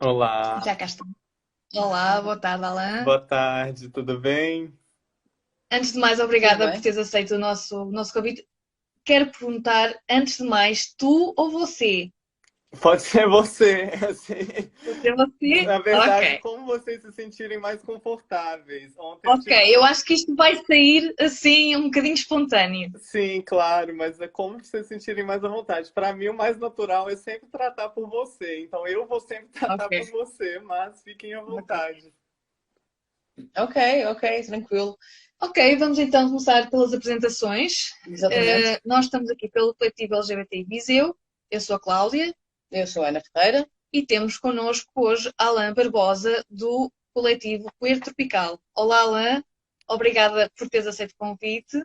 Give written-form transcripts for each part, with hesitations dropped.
Olá, Já cá está. Olá, boa tarde, Alain. boa tarde, tudo bem? Antes de mais, Tudo obrigada por bem? teres aceito o nosso convite. Quero perguntar, antes de mais, tu ou você? Pode ser você, assim, Pode ser você? na verdade, Ok. como vocês se sentirem mais confortáveis. Ontem eu Ok, tive, eu acho que isto vai sair assim um bocadinho espontâneo. sim, claro, mas é como vocês se sentirem mais à vontade. Para mim, o mais natural é sempre tratar por você, então eu vou sempre tratar por Ok, você, mas fiquem à ok. vontade. Ok, ok, tranquilo. Ok, vamos então começar pelas apresentações. Exatamente. Nós estamos aqui pelo coletivo LGBTI Viseu. Eu sou a Cláudia Eu sou a Ana Ferreira. e temos connosco hoje Alain Barbosa, do coletivo Queer Tropical. Olá, Alain. Obrigada por teres aceito o convite.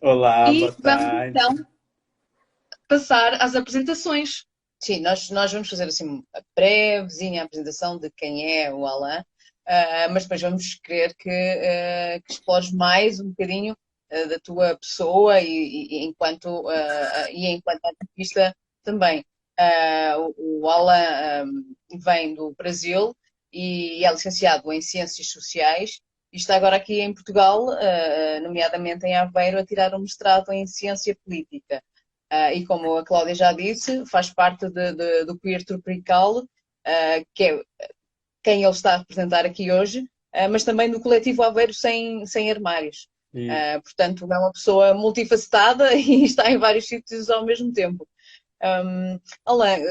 Olá, boa E vamos tarde. então passar às apresentações. Sim, nós vamos fazer assim uma brevezinha apresentação de quem é o Alain, mas depois vamos querer que explores mais um bocadinho da tua pessoa e enquanto artista também. O Alain vem do Brasil e é licenciado em Ciências Sociais e está agora aqui em Portugal, nomeadamente em Aveiro, a tirar um mestrado em Ciência Política. E como a Cláudia já disse, faz parte do Queer Tropical, que é quem ele está a representar aqui hoje, mas também do coletivo Aveiro Sem Armários. E, Portanto, é uma pessoa multifacetada e está em vários sítios ao mesmo tempo. Alain,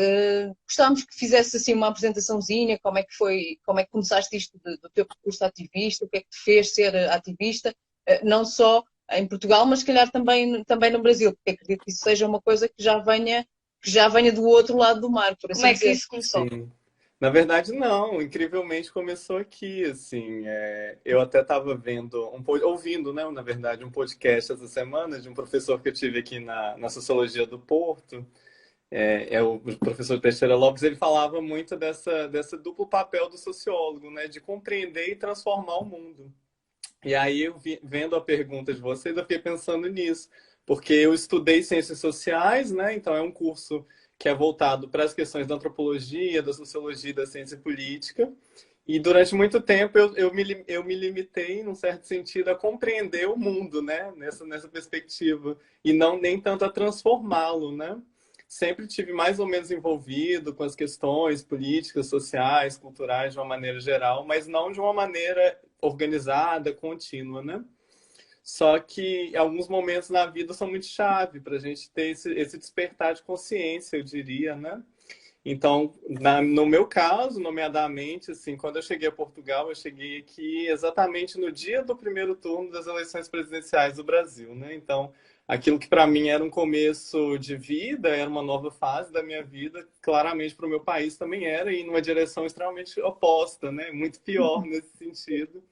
gostávamos que fizesse assim uma apresentaçãozinha, como é que foi, como é que começaste isto do teu percurso ativista, o que é que te fez ser ativista, não só em Portugal, mas se calhar também no Brasil, porque acredito que isso seja uma coisa que já venha do outro lado do mar, por Como assim é que dizer. isso começou? sim. Na verdade, não. Incrivelmente começou aqui, assim. Eu até estava ouvindo, né, na verdade, um podcast essa semana de um professor que eu tive aqui na Sociologia do Porto. É o professor Teixeira Lopes. Ele falava muito dessa duplo papel do sociólogo, né, de compreender e transformar o mundo. E aí, vendo a pergunta de vocês, eu fiquei pensando nisso, porque eu estudei ciências sociais, né? Então é um curso que é voltado para as questões da antropologia, da sociologia e da ciência política. E durante muito tempo eu me limitei, num certo sentido, a compreender o mundo, né? Nessa perspectiva. E não nem tanto a transformá-lo, né? Sempre tive mais ou menos envolvido com as questões políticas, sociais, culturais de uma maneira geral, mas não de uma maneira organizada, contínua, né? Só que alguns momentos na vida são muito chave para a gente ter esse despertar de consciência, eu diria, né? Então, no meu caso, nomeadamente, assim, quando eu cheguei a Portugal, eu cheguei aqui exatamente no dia do primeiro turno das eleições presidenciais do Brasil, né? Então, aquilo que para mim era um começo de vida, era uma nova fase da minha vida, claramente para o meu país também era, e numa direção extremamente oposta, né? Muito pior nesse sentido.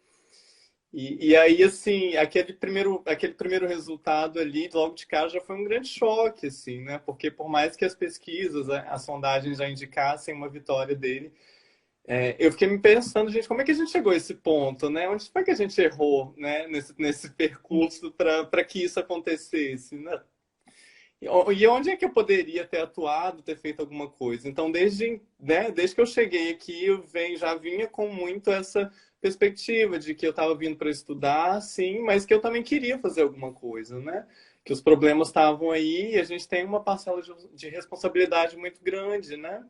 E aí, assim, aquele primeiro resultado ali, logo de cara, já foi um grande choque, assim, né? Porque por mais que as pesquisas, as sondagens já indicassem uma vitória dele, eu fiquei me pensando, gente, como é que a gente chegou a esse ponto, né? Onde foi que a gente errou, né? Nesse percurso para que isso acontecesse, né? E onde é que eu poderia ter atuado, ter feito alguma coisa? Então, desde que eu cheguei aqui, já vinha com muito essa perspectiva de que eu estava vindo para estudar, sim, mas que eu também queria fazer alguma coisa, né? Que os problemas estavam aí e a gente tem uma parcela de responsabilidade muito grande, né?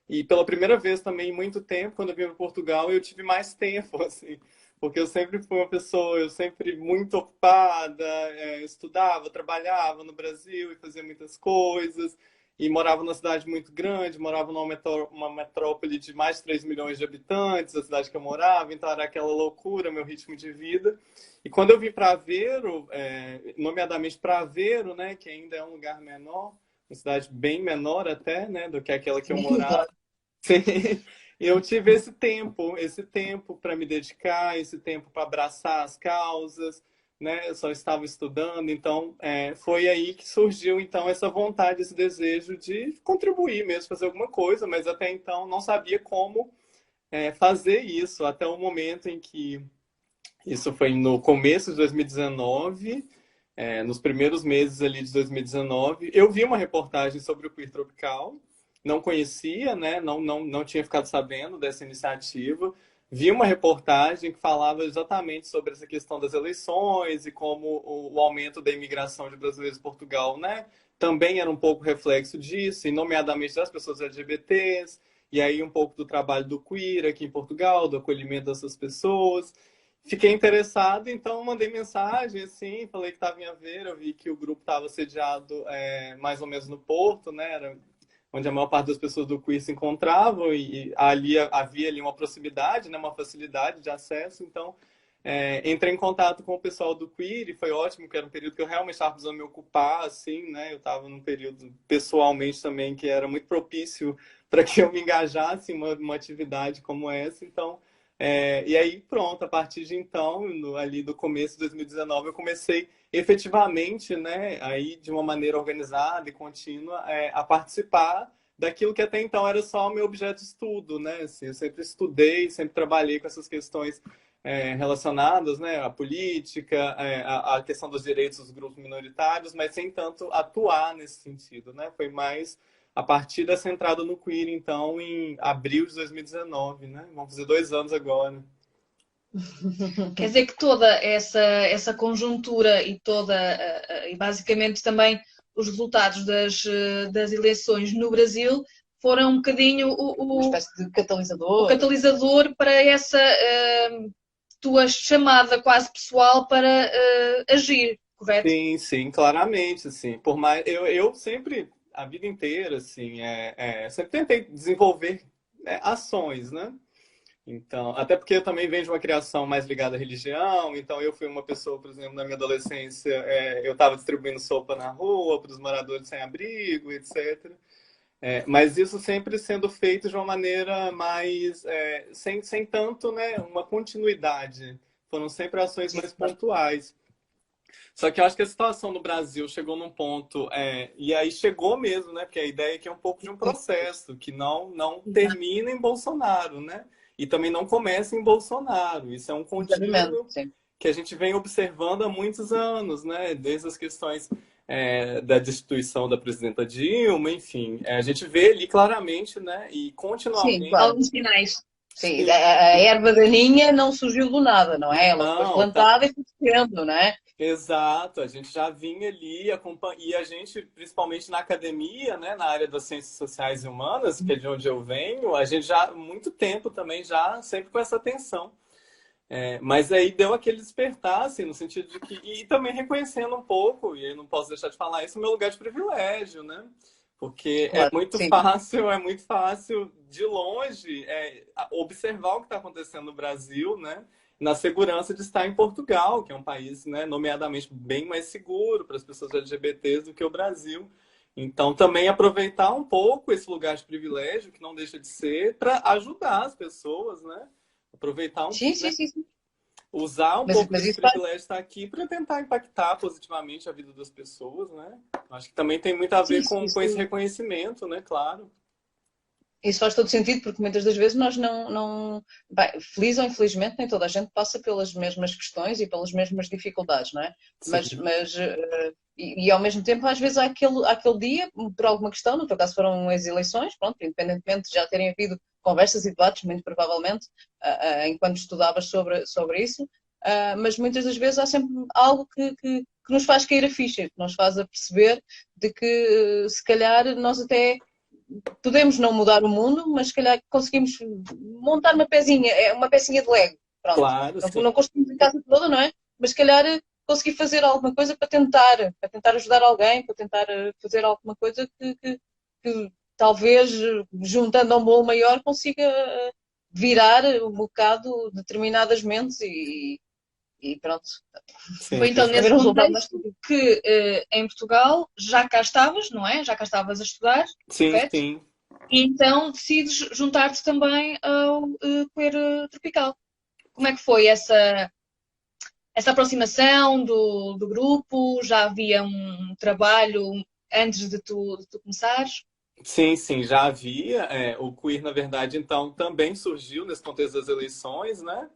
E pela primeira vez também em muito tempo, quando eu vim para Portugal, eu tive mais tempo, assim, porque eu sempre fui uma pessoa, eu sempre muito ocupada, estudava, trabalhava no Brasil e fazia muitas coisas, e morava numa cidade muito grande, morava uma metrópole de mais de 3 milhões de habitantes, a cidade que eu morava, então era aquela loucura, meu ritmo de vida. E quando eu vim para Aveiro, nomeadamente para Aveiro, né, que ainda é um lugar menor, uma cidade bem menor até, né, do que aquela que eu morava, sim, eu tive esse tempo para me dedicar, esse tempo para abraçar as causas, né? Eu só estava estudando, então foi aí que surgiu então essa vontade, esse desejo de contribuir mesmo, fazer alguma coisa, mas até então não sabia como fazer isso, até o momento em que isso foi no começo de 2019, nos primeiros meses ali de 2019, eu vi uma reportagem sobre o Queer Tropical não conhecia, né? Não tinha ficado sabendo dessa iniciativa. Vi uma reportagem que falava exatamente sobre essa questão das eleições e como o aumento da imigração de brasileiros em Portugal, né? Também era um pouco reflexo disso, e nomeadamente das pessoas LGBTs, e aí um pouco do trabalho do queer aqui em Portugal, do acolhimento dessas pessoas. Fiquei interessado, então mandei mensagem, assim, falei que estava em Aveiro, eu vi que o grupo estava sediado mais ou menos no Porto, né? Era onde a maior parte das pessoas do queer se encontravam, e ali havia ali uma proximidade, né? Uma facilidade de acesso, então entrei em contato com o pessoal do queer, e foi ótimo, que era um período que eu realmente estava precisando me ocupar, assim, né? Eu estava num período, pessoalmente também, que era muito propício para que eu me engajasse em uma atividade como essa, então... e aí, pronto, a partir de então, ali do começo de 2019, eu comecei efetivamente, né, aí de uma maneira organizada e contínua, a participar daquilo que até então era só o meu objeto de estudo, né? Assim, eu sempre estudei, sempre trabalhei com essas questões relacionadas, né, à política, à questão dos direitos dos grupos minoritários, mas sem tanto atuar nesse sentido, né? Foi mais a partir dessa entrada no queer, então, em abril de 2019, né? Vamos fazer 2 anos agora. Quer dizer que toda essa conjuntura e e basicamente também os resultados das eleições no Brasil foram um bocadinho Uma espécie de o catalisador. catalisador para essa tua chamada quase pessoal para agir, correto? Sim, sim, claramente, assim. Por mais eu sempre a vida inteira, assim, sempre tentei desenvolver ações, né? Então, até porque eu também venho de uma criação mais ligada à religião, então eu fui uma pessoa, por exemplo, na minha adolescência, eu estava distribuindo sopa na rua para os moradores sem abrigo, etc. Mas isso sempre sendo feito de uma maneira mais, sem tanto, né, uma continuidade. Foram sempre ações mais pontuais. Só que eu acho que a situação no Brasil chegou num ponto, e aí chegou mesmo, né? Porque a ideia é que é um pouco de um processo, que não termina em Bolsonaro, né? E também não começa em Bolsonaro. Isso é um Exatamente, contínuo sim. que a gente vem observando há muitos anos, né? Desde as questões da destituição da presidenta Dilma, enfim. A gente vê ali claramente, né? E Sim, continuamente. claro. Alguns sinais. Sim, a erva daninha não surgiu do nada, não é? Ela foi Não, tá. plantada e foi crescendo, não é? Exato, a gente já vinha ali, e a gente, principalmente na academia, né, na área das ciências sociais e humanas, que é de onde eu venho, a gente já há muito tempo também, já sempre com essa atenção. Mas aí deu aquele despertar, assim, no sentido de que, e também reconhecendo um pouco, e aí não posso deixar de falar isso, o meu lugar de privilégio, né? Porque Claro, sim. é muito fácil, de longe, observar o que está acontecendo no Brasil, né? Na segurança de estar em Portugal, que é um país, né, nomeadamente bem mais seguro para as pessoas LGBTs do que o Brasil. Então, também aproveitar um pouco esse lugar de privilégio, que não deixa de ser, para ajudar as pessoas, né? Aproveitar Sim, sim, né? sim, sim. Usar um Mas, pouco mas desse isso faz, privilégio de estar aqui para tentar impactar positivamente a vida das pessoas, né? Acho que também tem muito a sim, ver com esse reconhecimento, né? Claro. isso faz todo sentido, porque muitas das vezes nós bem, feliz ou infelizmente, nem toda a gente passa pelas mesmas questões e pelas mesmas dificuldades, não é? Sim. E ao mesmo tempo, às vezes há aquele dia, por alguma questão, no teu caso foram as eleições, pronto, independentemente de já terem havido conversas e debates, muito provavelmente, enquanto estudavas sobre isso, mas muitas das vezes há sempre algo que nos faz cair a ficha, que nos faz a perceber de que se calhar nós até podemos não mudar o mundo, mas se calhar conseguimos montar uma pecinha de Lego. Pronto. Claro, Não, sim. não construímos a casa toda, não é? Mas se calhar conseguir fazer alguma coisa para tentar ajudar alguém, para tentar fazer alguma coisa que talvez, juntando a um bolo maior, consiga virar um bocado determinadas mentes e pronto. Sim, Foi então Para ver nesse um resultado mais contexto que em Portugal já cá estavas, não é? Já cá estavas a estudar, sim, correto? sim. E então decides juntar-te também ao Queer Tropical. Como é que foi essa aproximação do grupo? Já havia um trabalho antes de tu começares? Sim, sim, já havia. O queer, na verdade, então, também surgiu nesse contexto das eleições, né?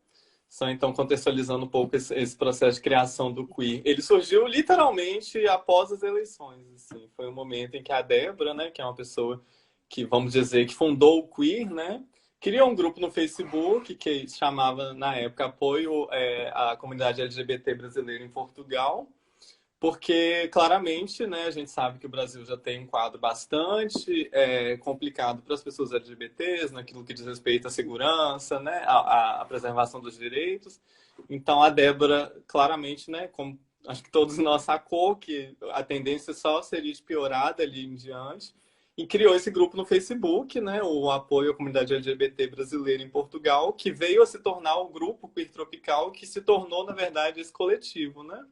Só então contextualizando um pouco esse processo de criação do queer. Ele surgiu literalmente após as eleições, assim. Foi um momento em que a Débora, né, que é uma pessoa que vamos dizer, que fundou o Queer, né? Criou um grupo no Facebook que se chamava, na época, Apoio à Comunidade LGBT Brasileira em Portugal, porque claramente, né, a gente sabe que o Brasil já tem um quadro bastante complicado para as pessoas LGBTs, naquilo que diz respeito à segurança, né, à preservação dos direitos. Então, a Débora, claramente, né, como acho que todos nós sacou que a tendência só seria de piorar dali em diante, e criou esse grupo no Facebook, né, o Apoio à Comunidade LGBT Brasileira em Portugal, que veio a se tornar o grupo Queer Tropical, que se tornou, na verdade, esse coletivo, né?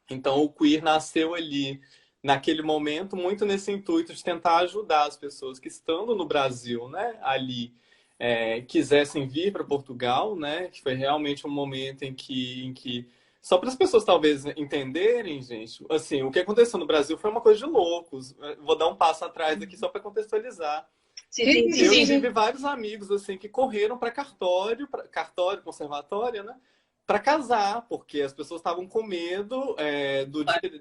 Então, o Queer nasceu ali, naquele momento, muito nesse intuito de tentar ajudar as pessoas que, estando no Brasil, né, ali, quisessem vir para Portugal, né, que foi realmente um momento em que só para as pessoas talvez entenderem, gente, assim, o que aconteceu no Brasil foi uma coisa de loucos. Vou dar um passo atrás aqui só para contextualizar. Sim, Eu sim. tive vários amigos assim que correram para cartório, conservatório, né? Para casar, porque as pessoas estavam com medo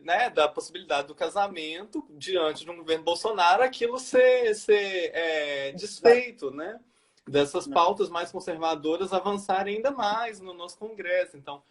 né, da possibilidade do casamento diante de um governo Bolsonaro, aquilo ser desfeito, né? Dessas pautas mais conservadoras avançarem ainda mais no nosso Congresso. Então,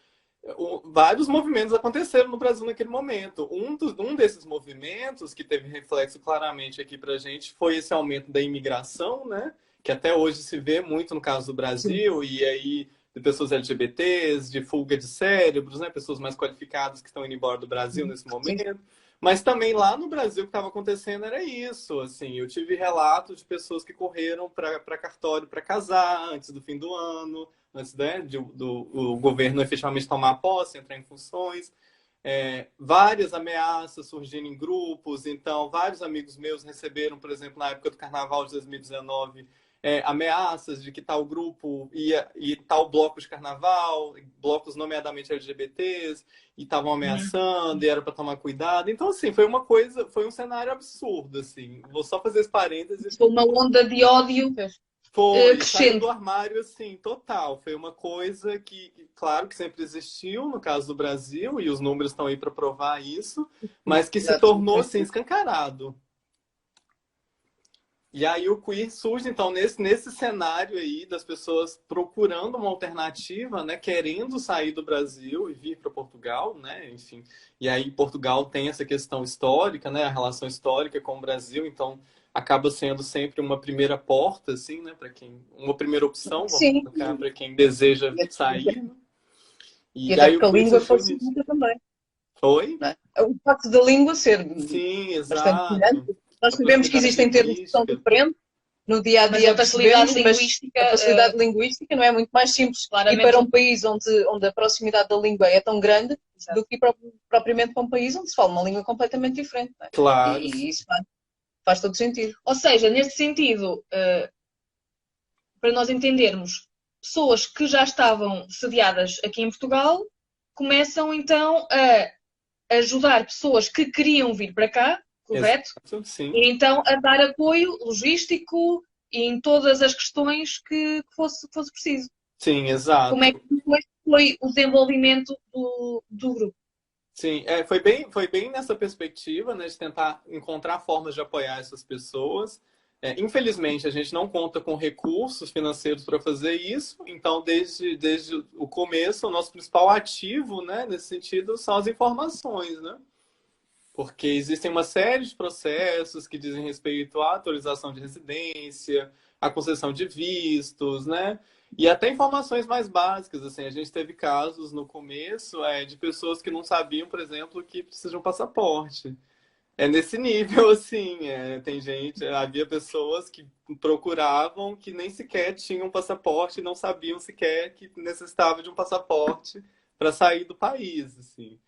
vários movimentos aconteceram no Brasil naquele momento. Um desses movimentos que teve reflexo claramente aqui para a gente foi esse aumento da imigração, né? Que até hoje se vê muito no caso do Brasil, e aí de pessoas LGBTs, de fuga de cérebros, né? Pessoas mais qualificadas que estão indo embora do Brasil nesse momento. Mas também lá no Brasil o que estava acontecendo era isso. Assim, eu tive relatos de pessoas que correram para cartório para casar antes do fim do ano, antes, né, do governo efetivamente tomar posse, entrar em funções. Várias ameaças surgindo em grupos. Então, vários amigos meus receberam, por exemplo, na época do Carnaval de 2019, ameaças de que tal grupo e tal bloco de carnaval, blocos nomeadamente LGBTs, e estavam ameaçando, e era para tomar cuidado. Então, assim, foi um cenário absurdo, assim. Vou só fazer esse parênteses. Foi uma onda de ódio Saiu do armário, assim, total. Foi uma coisa que, claro, que sempre existiu no caso do Brasil, e os números estão aí para provar isso, mas que se tornou, assim, escancarado. E aí o queer surge, então, nesse cenário aí das pessoas procurando uma alternativa, né, querendo sair do Brasil e vir para Portugal, né, enfim. E aí Portugal tem essa questão histórica, né, a relação histórica com o Brasil, então acaba sendo sempre uma primeira porta, assim, né, uma primeira opção, vamos colocar, para quem deseja sair. Né? E até porque a língua facilita também. Foi? O facto da língua ser bastante grande. Nós sabemos que existem termos que são diferentes no dia a dia, a facilidade linguística não é muito mais simples. Claramente. E para um país onde a proximidade da língua é tão grande, do que propriamente para um país onde se fala uma língua completamente diferente. Não é? Claro. E isso faz todo sentido. Ou seja, neste sentido, para nós entendermos, pessoas que já estavam sediadas aqui em Portugal começam então a ajudar pessoas que queriam vir para cá, correto? Exato, sim. E então a dar apoio logístico e em todas as questões que fosse preciso. Sim, exato. Como é que foi o desenvolvimento do grupo? Sim, foi bem nessa perspectiva, né, de tentar encontrar formas de apoiar essas pessoas. Infelizmente, a gente não conta com recursos financeiros para fazer isso, então, desde o começo, o nosso principal ativo, né, nesse sentido, são as informações, né? Porque existem uma série de processos que dizem respeito à autorização de residência, à concessão de vistos, né? E até informações mais básicas, assim, a gente teve casos no começo de pessoas que não sabiam, por exemplo, que precisam de um passaporte. Nesse nível, assim, havia pessoas que procuravam que nem sequer tinham um passaporte, não sabiam sequer que necessitava de um passaporte para sair do país, assim.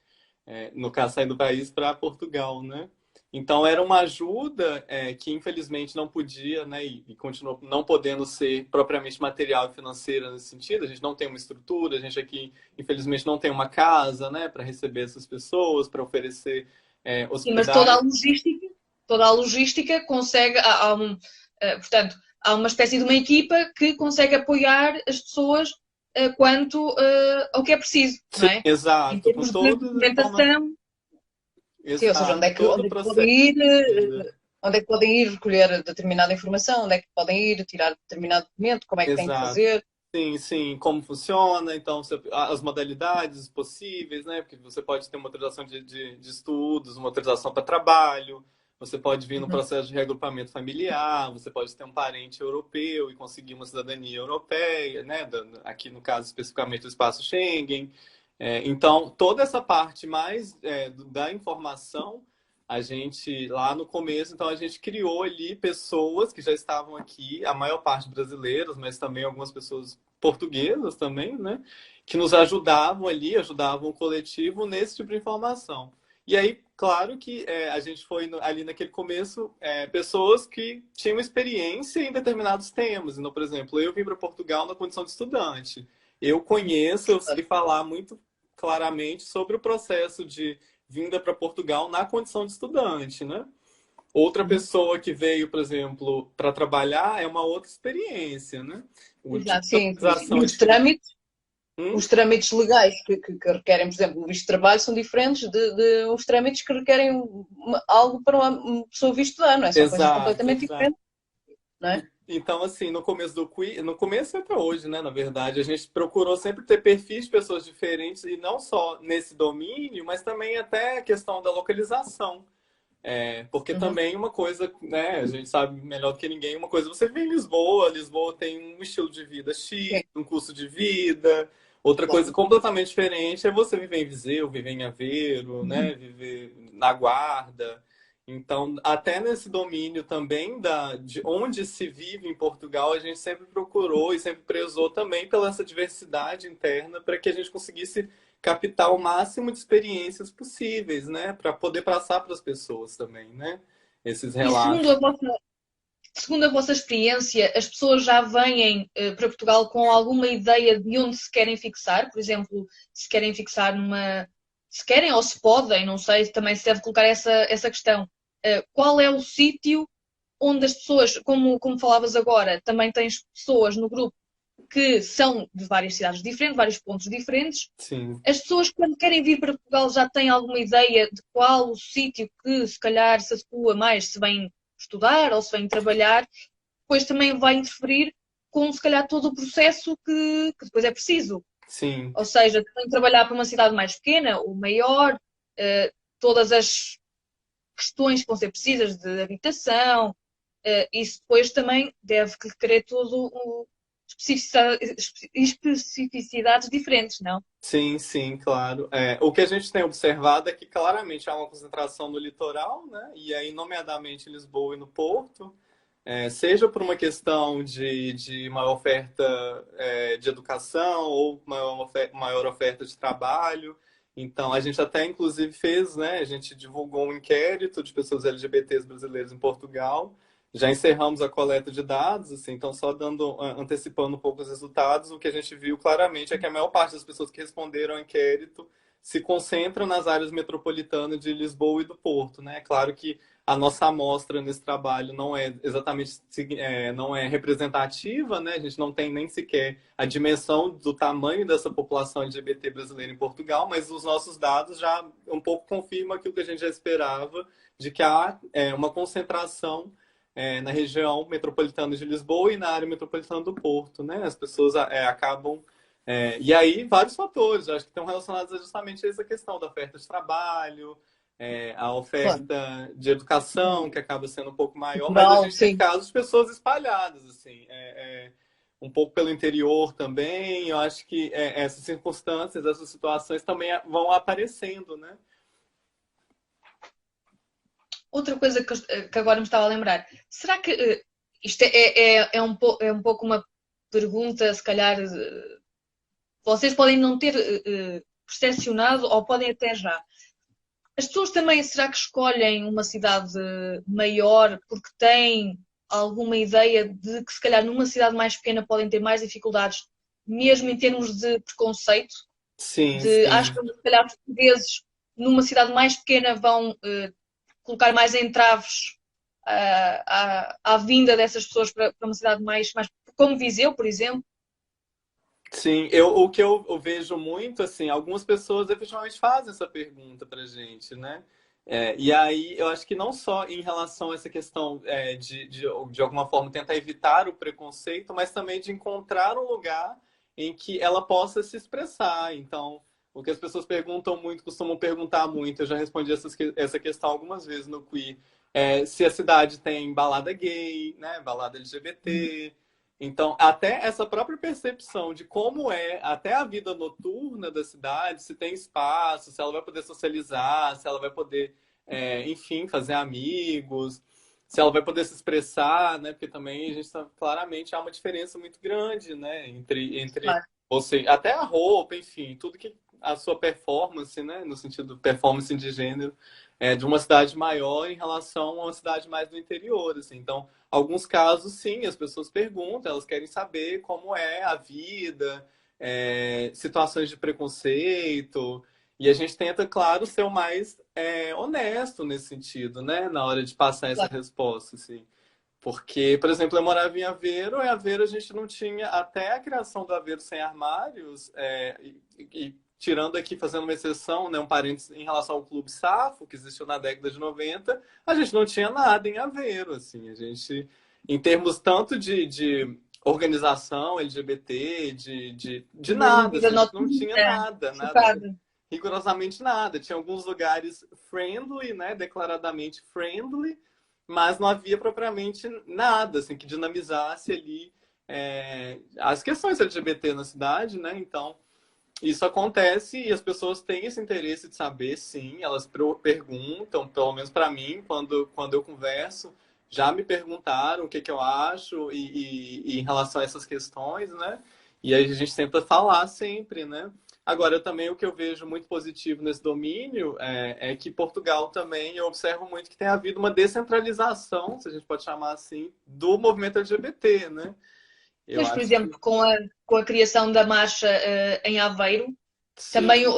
No caso, sair do país para Portugal, né? Então, era uma ajuda que, infelizmente, não podia, né? E continuou não podendo ser propriamente material e financeira nesse sentido. A gente não tem uma estrutura, a gente aqui, infelizmente, não tem uma casa, né? Para receber essas pessoas, para oferecer hospedagem. Sim, mas toda a logística consegue... portanto, há uma espécie de uma equipa que consegue apoiar as pessoas quanto ao que é preciso, Sim, não é? Exato. Em termos de documentação. Sim, ou seja, onde é que pode ir, onde é que podem ir recolher determinada informação, onde é que podem ir tirar determinado documento, como é que têm que Exato. fazer. Sim, sim, como funciona, então as modalidades possíveis, né? Porque você pode ter uma autorização de estudos, uma autorização para trabalho, você pode vir no Uhum. processo de reagrupamento familiar, você pode ter um parente europeu e conseguir uma cidadania europeia, né? Aqui no caso especificamente do espaço Schengen. Então, toda essa parte mais da informação, a gente, lá no começo, então a gente criou ali pessoas que já estavam aqui, a maior parte brasileiras, mas também algumas pessoas portuguesas também, né? Que nos ajudavam ali, ajudavam o coletivo nesse tipo de informação. E aí, claro que a gente foi ali naquele começo, pessoas que tinham experiência em determinados temas. Então, por exemplo, eu vim para Portugal na condição de estudante. Eu conheço, eu sei falar muito claramente sobre o processo de vinda para Portugal na condição de estudante, né? Outra Uhum. pessoa que veio, por exemplo, para trabalhar é uma outra experiência, né? O tipo Exato, de sim. autorização E é diferente. os trâmites legais que requerem, por exemplo, o visto de trabalho são diferentes de os trâmites que requerem algo para uma pessoa vir estudar, não é? São coisas Exato, completamente exato. diferentes, não é? Então, assim, no começo do quiz, no começo e até hoje, né, na verdade, a gente procurou sempre ter perfis de pessoas diferentes e não só nesse domínio, mas também até a questão da localização. Porque Uhum. também uma coisa, né, a gente sabe melhor do que ninguém, uma coisa, você vive em Lisboa, Lisboa tem um estilo de vida X, Sim, um custo de vida. Outra coisa claro. completamente diferente é você viver em Viseu, viver em Aveiro, Uhum. né, viver na Guarda. Então, até nesse domínio também de onde se vive em Portugal, a gente sempre procurou e sempre prezou também pela essa diversidade interna para que a gente conseguisse captar o máximo de experiências possíveis, né? Para poder passar para as pessoas também, né? Esses E relatos. segundo a vossa experiência, as pessoas já vêm para Portugal com alguma ideia de onde se querem fixar? Por exemplo, se querem fixar numa. Se querem ou se podem, não sei, também se deve colocar essa questão. Qual é o sítio onde as pessoas, como falavas agora, também tens pessoas no grupo que são de várias cidades diferentes, vários pontos diferentes. Sim, As pessoas, quando querem vir para Portugal, já têm alguma ideia de qual o sítio que se calhar se adequa mais, se vêm estudar ou se vêm trabalhar, depois também vai interferir com, se calhar, todo o processo que depois é preciso. sim. Ou seja, se vêm trabalhar para uma cidade mais pequena ou maior, todas as questões que vão ser precisas de habitação, isso depois também deve querer todo o especificidades diferentes, não? Sim, sim, claro. O que a gente tem observado é que claramente há uma concentração no litoral, né? E aí, nomeadamente, em Lisboa e no Porto, seja por uma questão de maior oferta de educação ou maior oferta de trabalho. Então, a gente até, inclusive, fez, né? A gente divulgou um inquérito de pessoas LGBTs brasileiras em Portugal. Já encerramos a coleta de dados, assim, então só antecipando um pouco os resultados, o que a gente viu claramente é que a maior parte das pessoas que responderam ao inquérito se concentram nas áreas metropolitanas de Lisboa e do Porto, né? Claro que a nossa amostra nesse trabalho não é exatamente não é representativa, né? A gente não tem nem sequer a dimensão do tamanho dessa população LGBT brasileira em Portugal, mas os nossos dados já um pouco confirmam aquilo que a gente já esperava, de que há uma concentração na região metropolitana de Lisboa e na área metropolitana do Porto, né? As pessoas acabam e aí vários fatores, acho que estão relacionados justamente a essa questão da oferta de trabalho, a Claro. oferta de educação, que acaba sendo um pouco maior, mas a Cultural, gente tem sim. casos de pessoas espalhadas, assim, um pouco pelo interior também. Eu acho que essas circunstâncias, essas situações também vão aparecendo, né? Outra coisa que agora me estava a lembrar, será que isto é um pouco uma pergunta, se calhar, vocês podem não ter percepcionado ou podem até já. As pessoas também, será que escolhem uma cidade maior porque têm alguma ideia de que se calhar numa cidade mais pequena podem ter mais dificuldades, mesmo em termos de preconceito? Sim, Acho sim. que se calhar portugueses numa cidade mais pequena vão colocar mais entraves à vinda dessas pessoas para uma cidade mais como Viseu, por exemplo. Sim, o que eu vejo muito, assim, algumas pessoas efetivamente fazem essa pergunta pra gente, né? E aí, eu acho que não só em relação a essa questão de alguma forma, tentar evitar o preconceito, mas também de encontrar um lugar em que ela possa se expressar. Então, o que as pessoas perguntam muito, costumam perguntar muito, eu já respondi essa questão algumas vezes no Queer, se a cidade tem balada gay, né, balada LGBT. Então, até essa própria percepção de como é até a vida noturna da cidade, se tem espaço, se ela vai poder socializar, se ela vai poder, enfim, fazer amigos, se ela vai poder se expressar, né? Porque também a gente claramente há uma diferença muito grande, né? Entre Claro. você, até a roupa, enfim, tudo que a sua performance, né? No sentido performance de gênero, de uma cidade maior em relação a uma cidade mais do interior, assim. Então, alguns casos, sim, as pessoas perguntam, elas querem saber como é a vida, situações de preconceito, e a gente tenta, claro, ser o mais honesto nesse sentido, né? Na hora de passar essa Claro. resposta, assim. Porque, por exemplo, eu morava em Aveiro, e Aveiro a gente não tinha, até a criação do Aveiro Sem Armários, e tirando aqui, fazendo uma exceção, né, um parênteses em relação ao Clube Safo, que existiu na década de 90, a gente não tinha nada em Aveiro, assim, a gente, em termos tanto de organização LGBT, de nada, Vida assim, a gente não tinha noturna, nada, nada, focada. rigorosamente nada. Tinha alguns lugares friendly, né, declaradamente friendly, mas não havia propriamente nada assim que dinamizasse ali as questões LGBT na cidade, né? Então isso acontece e as pessoas têm esse interesse de saber, sim, elas perguntam, pelo menos para mim, quando eu converso, já me perguntaram o que, que eu acho e em relação a essas questões, né? E aí a gente tenta falar sempre, né? Agora, também o que eu vejo muito positivo nesse domínio é que Portugal também, eu observo muito que tem havido uma descentralização, se a gente pode chamar assim, do movimento LGBT, né? Eu Pois, por acho exemplo, que com a criação da marcha em Aveiro, também sim.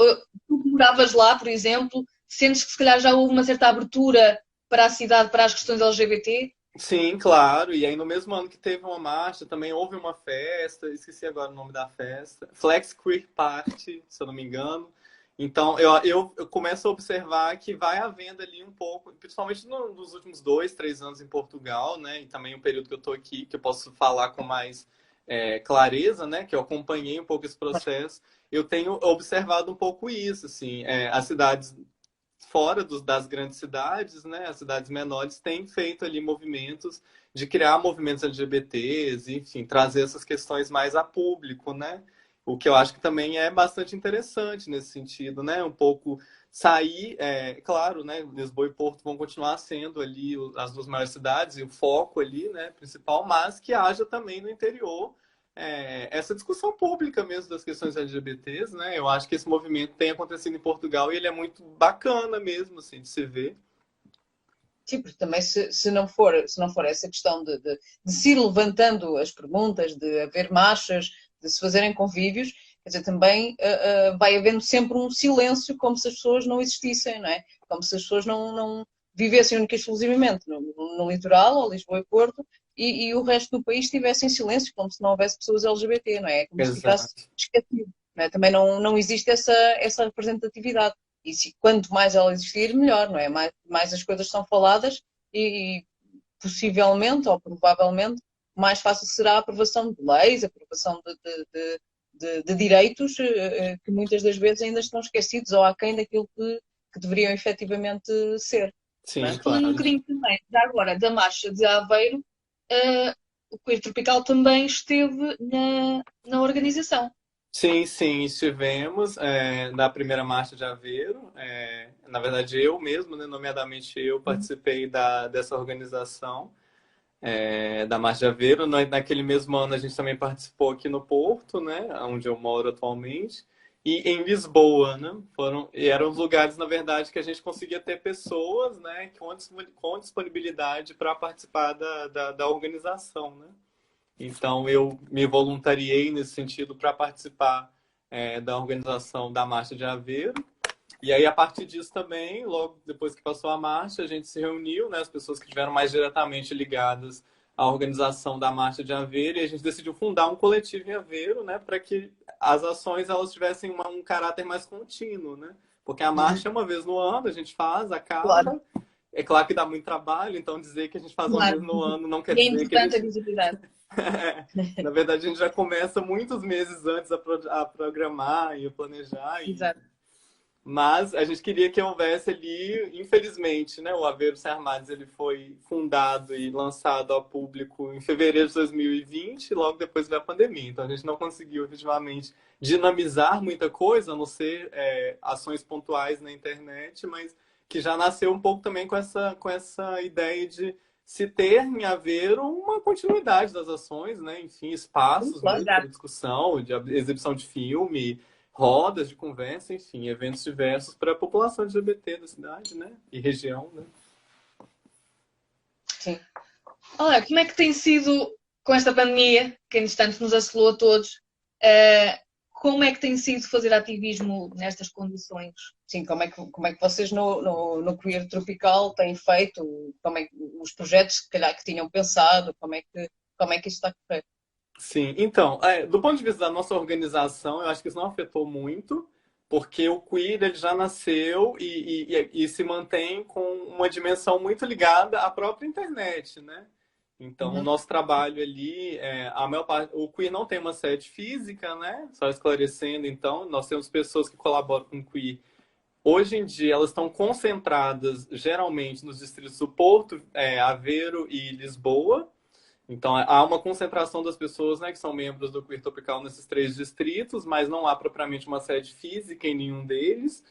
tu que moravas lá, por exemplo, sentes que se calhar já houve uma certa abertura para a cidade, para as questões LGBT? Sim, claro. E aí, no mesmo ano que teve uma marcha, também houve uma festa, esqueci agora o nome da festa, Flex Queer Party, se eu não me engano. Então, eu começo a observar que vai havendo ali um pouco, principalmente nos últimos 2, 3 anos em Portugal, né? E também o período que eu estou aqui, que eu posso falar com mais clareza, né? Que eu acompanhei um pouco esse processo. Eu tenho observado um pouco isso, assim, as cidades fora das grandes cidades, né, as cidades menores têm feito ali movimentos de criar movimentos LGBTs, enfim, trazer essas questões mais a público, né? O que eu acho que também é bastante interessante nesse sentido, né? Um pouco sair, claro, né? Lisboa e Porto vão continuar sendo ali as duas maiores cidades e o foco ali, né, principal, mas que haja também no interior essa discussão pública mesmo das questões LGBTs, né? Eu acho que esse movimento tem acontecido em Portugal e ele é muito bacana mesmo, assim, de se ver. Sim, porque também se não for essa questão de se ir levantando as perguntas, de haver marchas, de se fazerem convívios, quer dizer, também vai havendo sempre um silêncio como se as pessoas não existissem, não é? Como se as pessoas não vivessem única e exclusivamente no litoral, ou Lisboa e Porto, e o resto do país estivesse em silêncio, como se não houvesse pessoas LGBT, não é? É como se ficasse Exato. esquecido, não é? Também não existe essa representatividade. E quanto mais ela existir, melhor, não é? Mais as coisas são faladas e possivelmente ou provavelmente mais fácil será a aprovação de leis, a aprovação de direitos que muitas das vezes ainda estão esquecidos ou aquém daquilo que deveriam efetivamente ser. Não Sim, é? Falando um claro. bocadinho também, já agora, da marcha de Aveiro, o Queer Tropical também esteve na organização. Sim, sim, estivemos na primeira marcha de Aveiro. Na verdade, eu mesmo, né, nomeadamente eu, participei dessa organização da Marcha de Aveiro. Naquele mesmo ano, a gente também participou aqui no Porto, né, onde eu moro atualmente, e em Lisboa, né? Eram os lugares, na verdade, que a gente conseguia ter pessoas, né, com disponibilidade para participar da organização, né? Então, eu me voluntariei nesse sentido para participar da organização da Marcha de Aveiro. E aí, a partir disso também, logo depois que passou a marcha, a gente se reuniu, né, as pessoas que estiveram mais diretamente ligadas à organização da Marcha de Aveiro, e a gente decidiu fundar um coletivo em Aveiro, né, para que as ações elas tivessem um caráter mais contínuo, né? Porque a marcha é uma vez no ano, a gente faz, Claro, acaba. É claro que dá muito trabalho, então dizer que a gente faz uma vez claro. no ano não quer E é dizer que a importante a gente. visibilidade. Na verdade, a gente já começa muitos meses antes a programar e a planejar. Exato. Mas a gente queria que houvesse ali, infelizmente, né? O Aveiro Sem Armários ele foi fundado e lançado ao público em fevereiro de 2020, logo depois da pandemia. Então a gente não conseguiu efetivamente dinamizar muita coisa, a não ser ações pontuais na internet, mas que já nasceu um pouco também com essa ideia de se ter em Aveiro uma continuidade das ações, né? Enfim, espaços Claro. mesmo para discussão, de exibição de filme, rodas de conversa, enfim, eventos diversos para a população LGBT da cidade, né? E região, né? Sim. Olha, como é que tem sido com esta pandemia, que entretanto nos assolou a todos, como é que tem sido fazer ativismo nestas condições? Sim, como é que vocês no Queer Tropical têm feito? Como é que, os projetos que calhar que tinham pensado? Como é que isto está a correr? Sim, então, do ponto de vista da nossa organização, eu acho que isso não afetou muito, porque o queer ele já nasceu e se mantém com uma dimensão muito ligada à própria internet, né? Então, o Uhum. nosso trabalho ali, a maior parte, o queer não tem uma sede física, né? Só esclarecendo, então, nós temos pessoas que colaboram com o queer. Hoje em dia, elas estão concentradas geralmente nos distritos do Porto, Aveiro e Lisboa. Então, há uma concentração das pessoas, né, que são membros do Queer Tropical nesses três distritos, mas não há propriamente uma sede física em nenhum deles.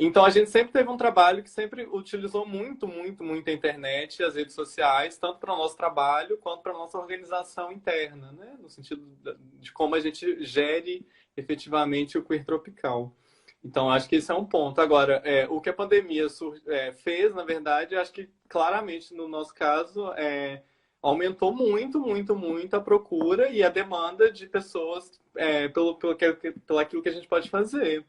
Então, a gente sempre teve um trabalho que sempre utilizou muito, muito, muito a internet e as redes sociais, tanto para o nosso trabalho quanto para a nossa organização interna, né, no sentido de como a gente gere efetivamente o Queer Tropical. Então, acho que esse é um ponto. Agora, o que a pandemia fez, na verdade, acho que claramente no nosso caso, aumentou muito, muito, muito a procura e a demanda de pessoas pelo aquilo que a gente pode fazer.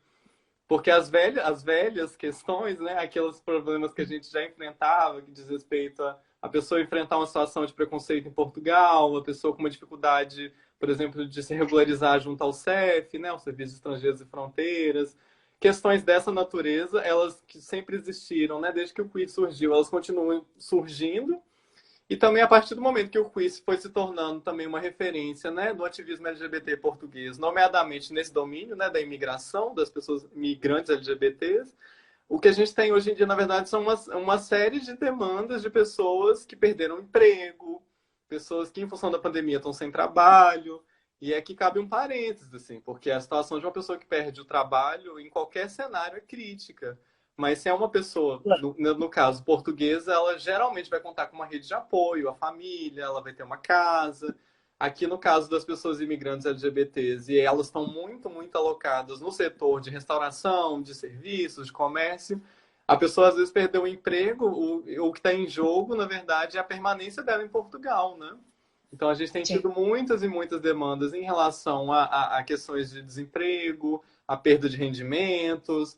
Porque as velhas questões, né, aqueles problemas que a gente já enfrentava, que diz respeito a pessoa enfrentar uma situação de preconceito em Portugal, uma pessoa com uma dificuldade, por exemplo, de se regularizar junto ao CEF, né, o Serviço de Estrangeiros e Fronteiras. Questões dessa natureza, elas que sempre existiram, né, desde que o Queer surgiu, elas continuam surgindo. E também a partir do momento que o quiz foi se tornando também uma referência, né, do ativismo LGBT português, nomeadamente nesse domínio, né, da imigração, das pessoas migrantes LGBTs, o que a gente tem hoje em dia, na verdade, são uma série de demandas de pessoas que perderam emprego, pessoas que, em função da pandemia, estão sem trabalho. E aqui cabe um parênteses, assim, porque a situação de uma pessoa que perde o trabalho, em qualquer cenário, é crítica. Mas se é uma pessoa, no caso portuguesa, ela geralmente vai contar com uma rede de apoio, a família, ela vai ter uma casa. Aqui no caso das pessoas imigrantes LGBTs, e elas estão muito, muito alocadas no setor de restauração, de serviços, de comércio, a pessoa às vezes perdeu o emprego, o que está em jogo, na verdade, é a permanência dela em Portugal, né? Então a gente tem Sim. tido muitas e muitas demandas em relação a questões de desemprego, a perda de rendimentos,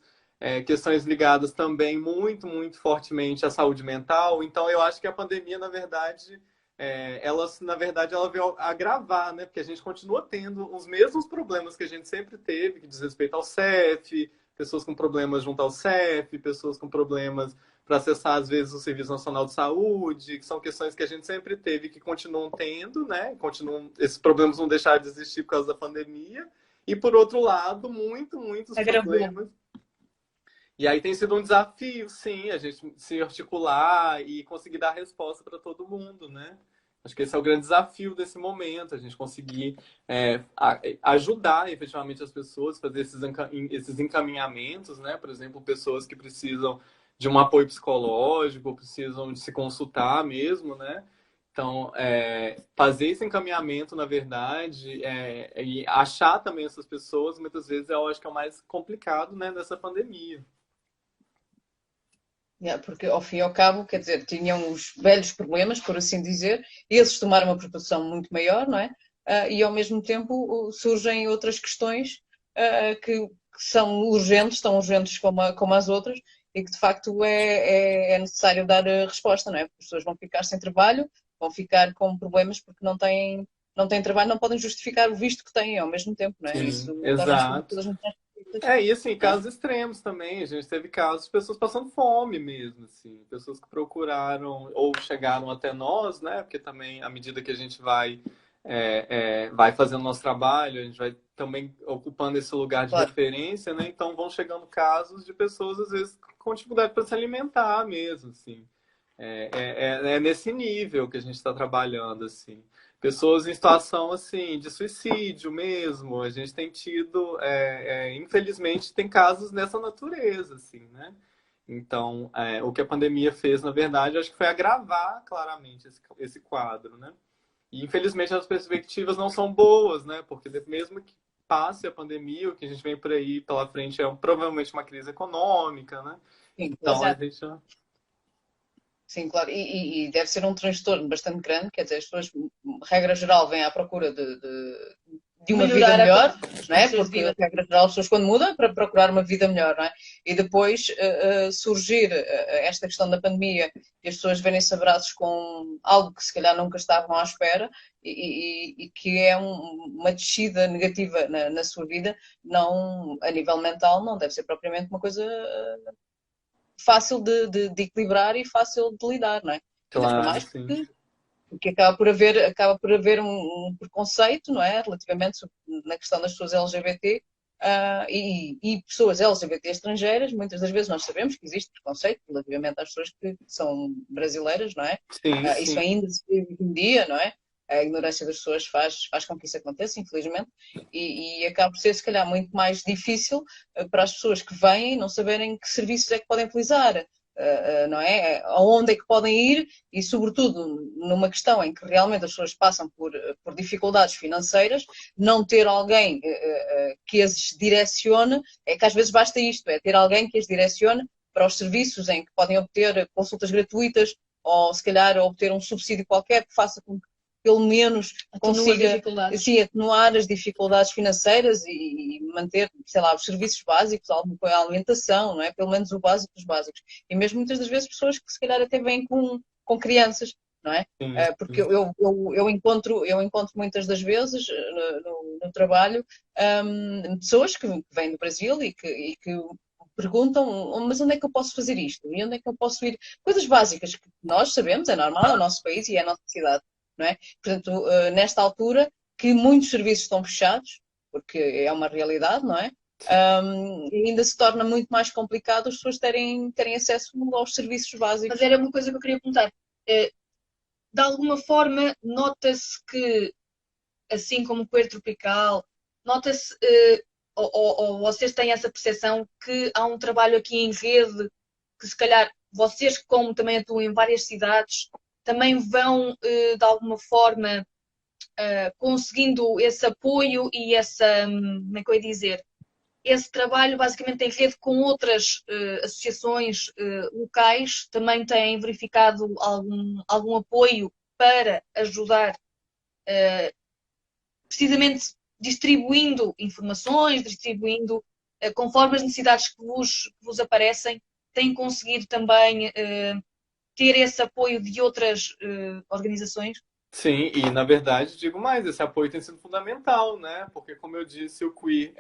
questões ligadas também muito, muito fortemente à saúde mental. Então, eu acho que a pandemia, na verdade, ela veio agravar, né? Porque a gente continua tendo os mesmos problemas que a gente sempre teve, que diz respeito ao CEF, pessoas com problemas junto ao CEF, pessoas com problemas para acessar, às vezes, o Serviço Nacional de Saúde, que são questões que a gente sempre teve e que continuam tendo, né? Esses problemas não deixaram de existir por causa da pandemia. E, por outro lado, muitos Agravou. problemas. E aí tem sido um desafio, sim, a gente se articular e conseguir dar resposta para todo mundo, né? Acho que esse é o grande desafio desse momento, a gente conseguir ajudar efetivamente as pessoas, fazer esses encaminhamentos, né? Por exemplo, pessoas que precisam de um apoio psicológico, precisam de se consultar mesmo, né? Então, fazer esse encaminhamento, na verdade, e achar também essas pessoas, muitas vezes eu acho que é o mais complicado, né, nessa pandemia. Porque ao fim e ao cabo, quer dizer, tinham os velhos problemas, por assim dizer, esses tomaram uma proporção muito maior, não é? E ao mesmo tempo surgem outras questões que são urgentes, tão urgentes como as outras, e que de facto é necessário dar resposta, não é? Porque as pessoas vão ficar sem trabalho, vão ficar com problemas porque não têm trabalho, não podem justificar o visto que têm ao mesmo tempo, não é? Sim, Isso torna-se exato. todas muito mais. E assim, casos extremos também. A gente teve casos de pessoas passando fome mesmo, assim. Pessoas que procuraram ou chegaram até nós, né? Porque também, à medida que a gente vai fazendo nosso trabalho, a gente vai também ocupando esse lugar de Claro. referência, né? Então vão chegando casos de pessoas, às vezes, com dificuldade para se alimentar mesmo, assim. É nesse nível que a gente está trabalhando, assim. Pessoas em situação, assim, de suicídio mesmo. A gente tem tido, infelizmente, tem casos dessa natureza, assim, né? Então, o que a pandemia fez, na verdade, acho que foi agravar claramente esse quadro, né? E, infelizmente, as perspectivas não são boas, né? Porque mesmo que passe a pandemia, o que a gente vem por aí pela frente é provavelmente uma crise econômica, né? Sim, Então, claro. a gente... Sim, claro. E deve ser um transtorno bastante grande, quer dizer, as pessoas, regra geral, vêm à procura de uma vida Melhorar melhor, não é? condições de Porque, vida. regra geral, as pessoas quando mudam é para procurar uma vida melhor, não é? E depois surgir esta questão da pandemia e as pessoas verem-se abraços com algo que se calhar nunca estavam à espera e que é uma descida negativa na sua vida, não, a nível mental, não deve ser propriamente uma coisa fácil de equilibrar e fácil de lidar, não é? Ainda para Claro, mais sim. porque acaba por haver um preconceito, não é? Relativamente na questão das pessoas LGBT. E pessoas LGBT estrangeiras, muitas das vezes nós sabemos que existe preconceito relativamente às pessoas que são brasileiras, não é? Sim, Isso sim. ainda se vive hoje em dia, não é? A ignorância das pessoas faz com que isso aconteça, infelizmente, e acaba por ser, se calhar, muito mais difícil para as pessoas que vêm não saberem que serviços é que podem utilizar, não é? Aonde é que podem ir e, sobretudo, numa questão em que realmente as pessoas passam por dificuldades financeiras, não ter alguém que as direcione, é que às vezes basta isto, é ter alguém que as direcione para os serviços em que podem obter consultas gratuitas ou, se calhar, obter um subsídio qualquer que faça com que, pelo menos, consiga assim, atenuar as dificuldades financeiras e manter, sei lá, os serviços básicos, a alimentação, não é? Pelo menos o básico dos básicos. E mesmo muitas das vezes pessoas que se calhar até vêm com crianças, não é? Sim, Porque eu encontro muitas das vezes no trabalho pessoas que vêm do Brasil e que perguntam, mas onde é que eu posso fazer isto? E onde é que eu posso ir? Coisas básicas que nós sabemos, é normal, é o nosso país e é a nossa cidade, não é? Portanto, nesta altura, que muitos serviços estão fechados, porque é uma realidade, não é? Ainda se torna muito mais complicado as pessoas terem acesso aos serviços básicos. Mas era uma coisa que eu queria perguntar. De alguma forma, nota-se que, assim como o coelho tropical, nota-se, ou vocês têm essa percepção que há um trabalho aqui em rede, que se calhar vocês, como também atuam em várias cidades, também vão, de alguma forma, conseguindo esse apoio e essa, como é que eu ia dizer, esse trabalho basicamente em rede com outras associações locais, também têm verificado algum apoio para ajudar, precisamente distribuindo informações, distribuindo conforme as necessidades que vos aparecem, têm conseguido também ter esse apoio de outras organizações? sim, e na verdade, digo mais, esse apoio tem sido fundamental, né? Porque, como eu disse, o queer,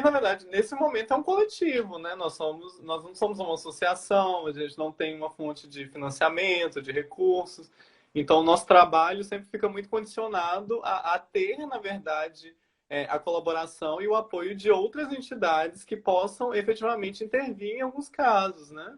na verdade, nesse momento é um coletivo, né? Nós não somos uma associação, a gente não tem uma fonte de financiamento, de recursos. Então, o nosso trabalho sempre fica muito condicionado a ter, na verdade, a colaboração e o apoio de outras entidades que possam efetivamente intervir em alguns casos, né?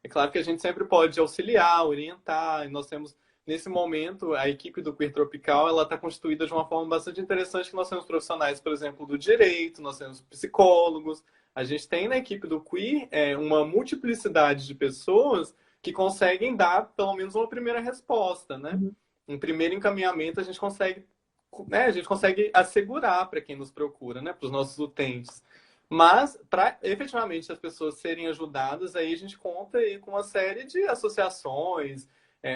É claro que a gente sempre pode auxiliar, orientar, e nós temos nesse momento, a equipe do Queer Tropical ela está constituída de uma forma bastante interessante, que nós temos profissionais, por exemplo, do direito, nós temos psicólogos. A gente tem na equipe do Queer uma multiplicidade de pessoas que conseguem dar, pelo menos, uma primeira resposta, né? Um primeiro encaminhamento a gente consegue assegurar para quem nos procura, né? Para os nossos utentes. Mas, para efetivamente as pessoas serem ajudadas, aí a gente conta aí com uma série de associações,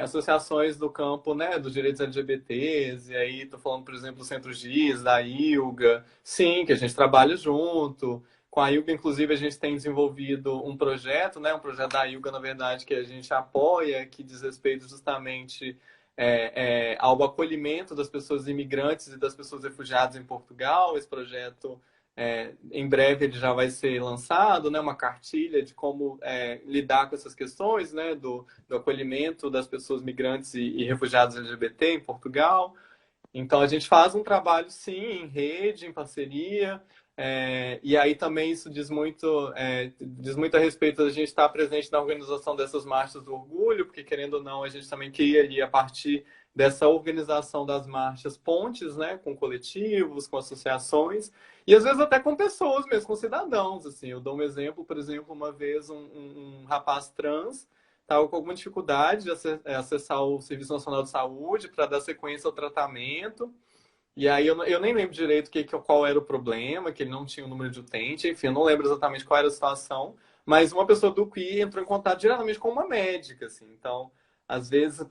associações do campo, né, dos direitos LGBTs, e aí estou falando, por exemplo, do Centro GIS, da ILGA, sim, que a gente trabalha junto. Com a ILGA, inclusive, a gente tem desenvolvido um projeto, né, um projeto da ILGA, na verdade, que a gente apoia, que diz respeito justamente ao acolhimento das pessoas imigrantes e das pessoas refugiadas em Portugal. Esse projeto Em breve ele já vai ser lançado, né, uma cartilha de como lidar com essas questões, né, do acolhimento das pessoas migrantes e refugiados LGBT em Portugal. Então, a gente faz um trabalho, sim, em rede, em parceria, e aí também isso diz muito a respeito da gente estar presente na organização dessas marchas do orgulho, porque, querendo ou não, a gente também cria ali, a partir dessa organização das marchas, pontes, né, com coletivos, com associações, e às vezes até com pessoas mesmo, com cidadãos, assim. Eu dou um exemplo, por exemplo, uma vez um rapaz trans estava com alguma dificuldade de acessar o Serviço Nacional de Saúde para dar sequência ao tratamento. E aí eu nem lembro direito qual era o problema, que ele não tinha o número de utente, enfim, eu não lembro exatamente qual era a situação, mas uma pessoa do QI entrou em contato diretamente com uma médica, assim. Então, às vezes,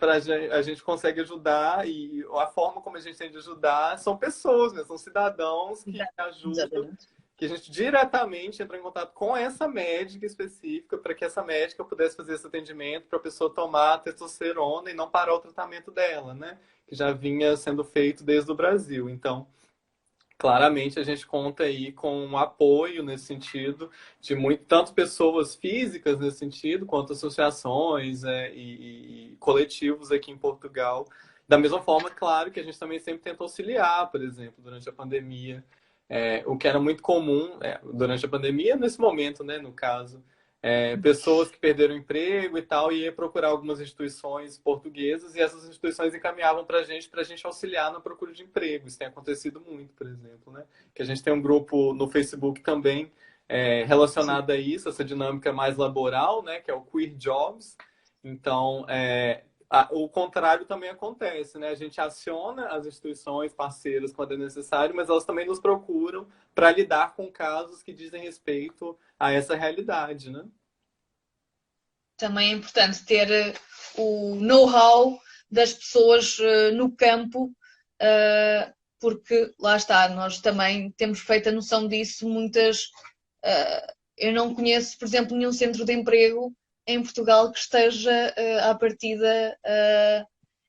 a gente consegue ajudar, e a forma como a gente tem de ajudar são pessoas, né? São cidadãos que ajudam, Exatamente. que a gente diretamente entra em contato com essa médica específica para que essa médica pudesse fazer esse atendimento para a pessoa tomar a testosterona e não parar o tratamento dela, né? Que já vinha sendo feito desde o Brasil. Então, claramente a gente conta aí com um apoio nesse sentido de tanto pessoas físicas nesse sentido, quanto associações e coletivos aqui em Portugal. Da mesma forma, claro, que a gente também sempre tenta auxiliar, por exemplo, durante a pandemia. O que era muito comum durante a pandemia, nesse momento, né, no caso, pessoas que perderam emprego e tal, e ia procurar algumas instituições portuguesas, e essas instituições encaminhavam para a gente auxiliar na procura de emprego. Isso tem acontecido muito, por exemplo, né? Que a gente tem um grupo no Facebook também Sim. relacionado a isso, essa dinâmica mais laboral, né? Que é o Queer Jobs. Então, o contrário também acontece, né? A gente aciona as instituições parceiras quando é necessário, mas elas também nos procuram para lidar com casos que dizem respeito a essa realidade, né? Também é importante ter o know-how das pessoas no campo, porque lá está, nós também temos feito a noção disso. Eu não conheço, por exemplo, nenhum centro de emprego em Portugal que esteja à partida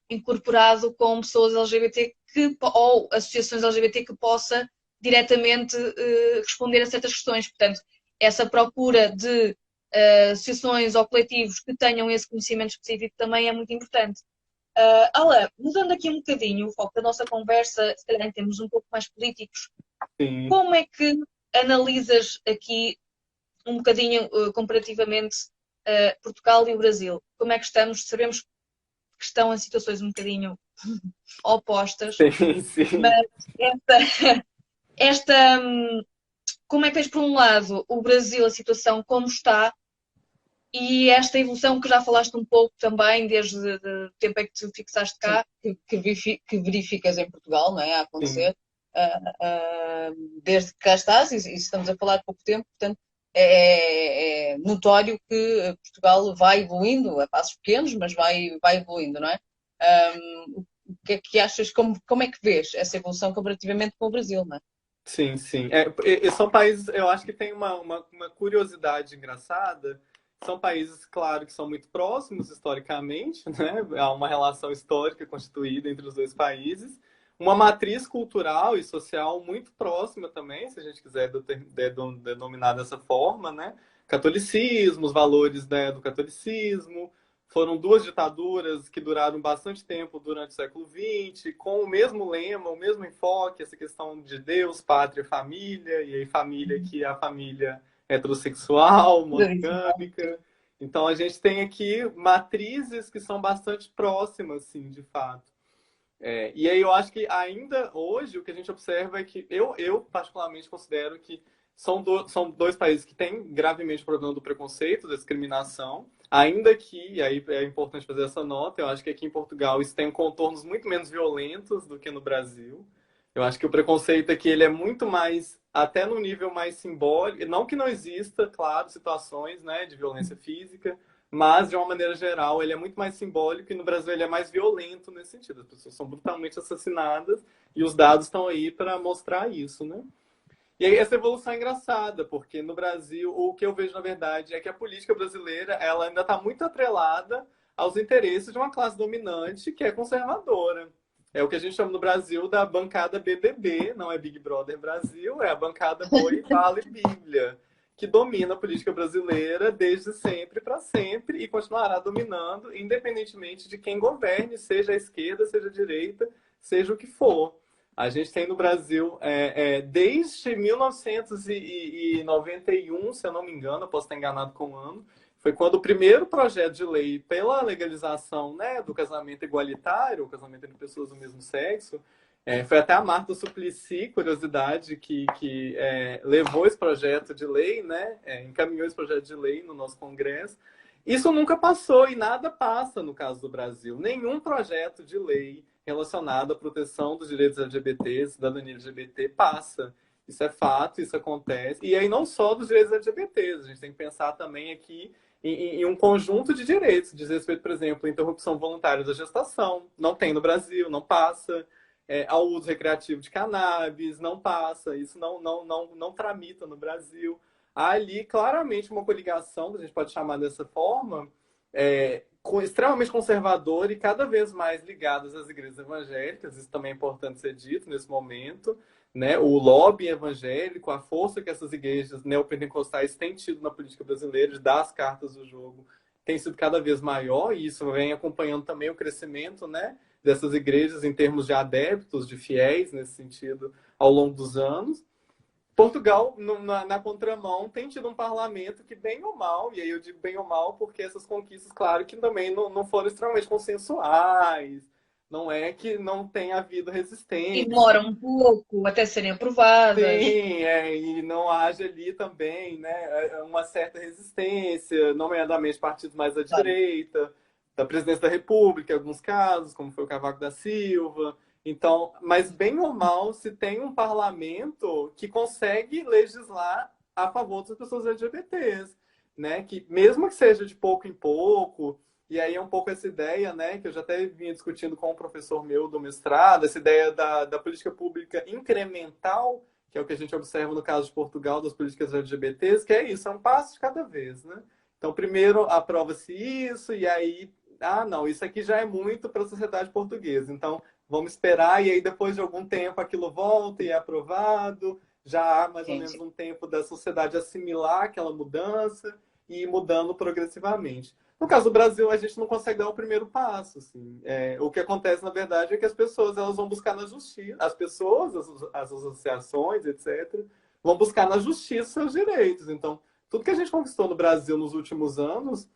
incorporado com pessoas LGBT ou associações LGBT que possa diretamente responder a certas questões. Portanto, essa procura de associações ou coletivos que tenham esse conhecimento específico também é muito importante. Ala, mudando aqui um bocadinho o foco da nossa conversa, se calhar em termos um pouco mais políticos, Sim. como é que analisas aqui um bocadinho comparativamente Portugal e o Brasil? Como é que estamos? Sabemos que estão em situações um bocadinho opostas, Sim, sim. mas esta como é que tens, por um lado, o Brasil, a situação como está, e esta evolução que já falaste um pouco também, desde o tempo em que tu fixaste Sim. cá. Que verificas em Portugal, não é? A Sim. acontecer, desde que cá estás, e estamos a falar de pouco tempo, portanto, é notório que Portugal vai evoluindo, a passos pequenos, mas vai evoluindo, não é? O que é que achas, como é que vês essa evolução comparativamente com o Brasil, não é? Sim, sim. São países, eu acho que tem uma curiosidade engraçada. São países, claro, que são muito próximos historicamente, né? Há uma relação histórica constituída entre os dois países. Uma matriz cultural e social muito próxima também, se a gente quiser denominar dessa forma, né? Catolicismo, os valores, né, do catolicismo. Foram duas ditaduras que duraram bastante tempo durante o século XX, com o mesmo lema, o mesmo enfoque, essa questão de Deus, pátria, família, e aí família que é a família heterossexual, monogâmica. Então a gente tem aqui matrizes que são bastante próximas, sim, de fato. E aí eu acho que ainda hoje o que a gente observa é que eu particularmente considero que são dois países que têm gravemente o problema do preconceito, da discriminação, ainda que, e aí é importante fazer essa nota, eu acho que aqui em Portugal isso tem contornos muito menos violentos do que no Brasil. Eu acho que o preconceito aqui ele é muito mais, até no nível mais simbólico, não que não exista, claro, situações, né, de violência física, mas, de uma maneira geral, ele é muito mais simbólico e no Brasil ele é mais violento nesse sentido. As pessoas são brutalmente assassinadas e os dados estão aí para mostrar isso, né? E aí essa evolução é engraçada, porque no Brasil, o que eu vejo, na verdade, é que a política brasileira ela ainda está muito atrelada aos interesses de uma classe dominante que é conservadora. É o que a gente chama no Brasil da bancada BBB, não é Big Brother Brasil, é a bancada Boi, Bala e Bíblia, que domina a política brasileira desde sempre para sempre e continuará dominando, independentemente de quem governe, seja a esquerda, seja a direita, seja o que for. A gente tem no Brasil, desde 1991, se eu não me engano, eu posso estar enganado com o ano, foi quando o primeiro projeto de lei pela legalização, né, do casamento igualitário, o casamento entre pessoas do mesmo sexo, foi até a Marta Suplicy, curiosidade, que levou esse projeto de lei, né, encaminhou esse projeto de lei no nosso Congresso. Isso nunca passou e nada passa no caso do Brasil. Nenhum projeto de lei relacionado à proteção dos direitos LGBTs, cidadania LGBT, passa. Isso é fato, isso acontece. E aí não só dos direitos LGBTs, a gente tem que pensar também aqui em um conjunto de direitos, diz respeito, por exemplo, à interrupção voluntária da gestação, não tem no Brasil, não passa, ao uso recreativo de cannabis, não passa, isso não tramita no Brasil. Há ali claramente uma coligação, a gente pode chamar dessa forma, extremamente conservadora e cada vez mais ligadas às igrejas evangélicas, isso também é importante ser dito nesse momento, né? O lobby evangélico, a força que essas igrejas neopentecostais têm tido na política brasileira de dar as cartas do jogo tem sido cada vez maior e isso vem acompanhando também o crescimento, né, dessas igrejas em termos de adeptos, de fiéis nesse sentido ao longo dos anos. Portugal, na contramão, tem tido um parlamento que, bem ou mal, e aí eu digo bem ou mal porque essas conquistas, claro, que também não foram extremamente consensuais, não é que não tenha havido E resistência. demora um pouco até serem aprovadas. Sim, e não haja ali também, né, uma certa resistência, nomeadamente partidos mais à Claro. direita, da presidência da República, em alguns casos, como foi o Cavaco da Silva. Então, mas bem ou mal, se tem um parlamento que consegue legislar a favor das pessoas LGBTs, né, que mesmo que seja de pouco em pouco, e aí é um pouco essa ideia, né, que eu já até vinha discutindo com um professor meu do mestrado, essa ideia da política pública incremental, que é o que a gente observa no caso de Portugal, das políticas LGBTs, que é isso, é um passo de cada vez, né? Então, primeiro aprova-se isso, e aí, não, isso aqui já é muito para a sociedade portuguesa, então vamos esperar, e aí depois de algum tempo aquilo volta e é aprovado, já há mais ou Sim, menos sim. um tempo da sociedade assimilar aquela mudança e ir mudando progressivamente. No caso do Brasil, a gente não consegue dar o primeiro passo. Assim. O que acontece, na verdade, é que as pessoas elas vão buscar na justiça, as pessoas, as associações, etc., vão buscar na justiça seus direitos. Então, tudo que a gente conquistou no Brasil nos últimos anos,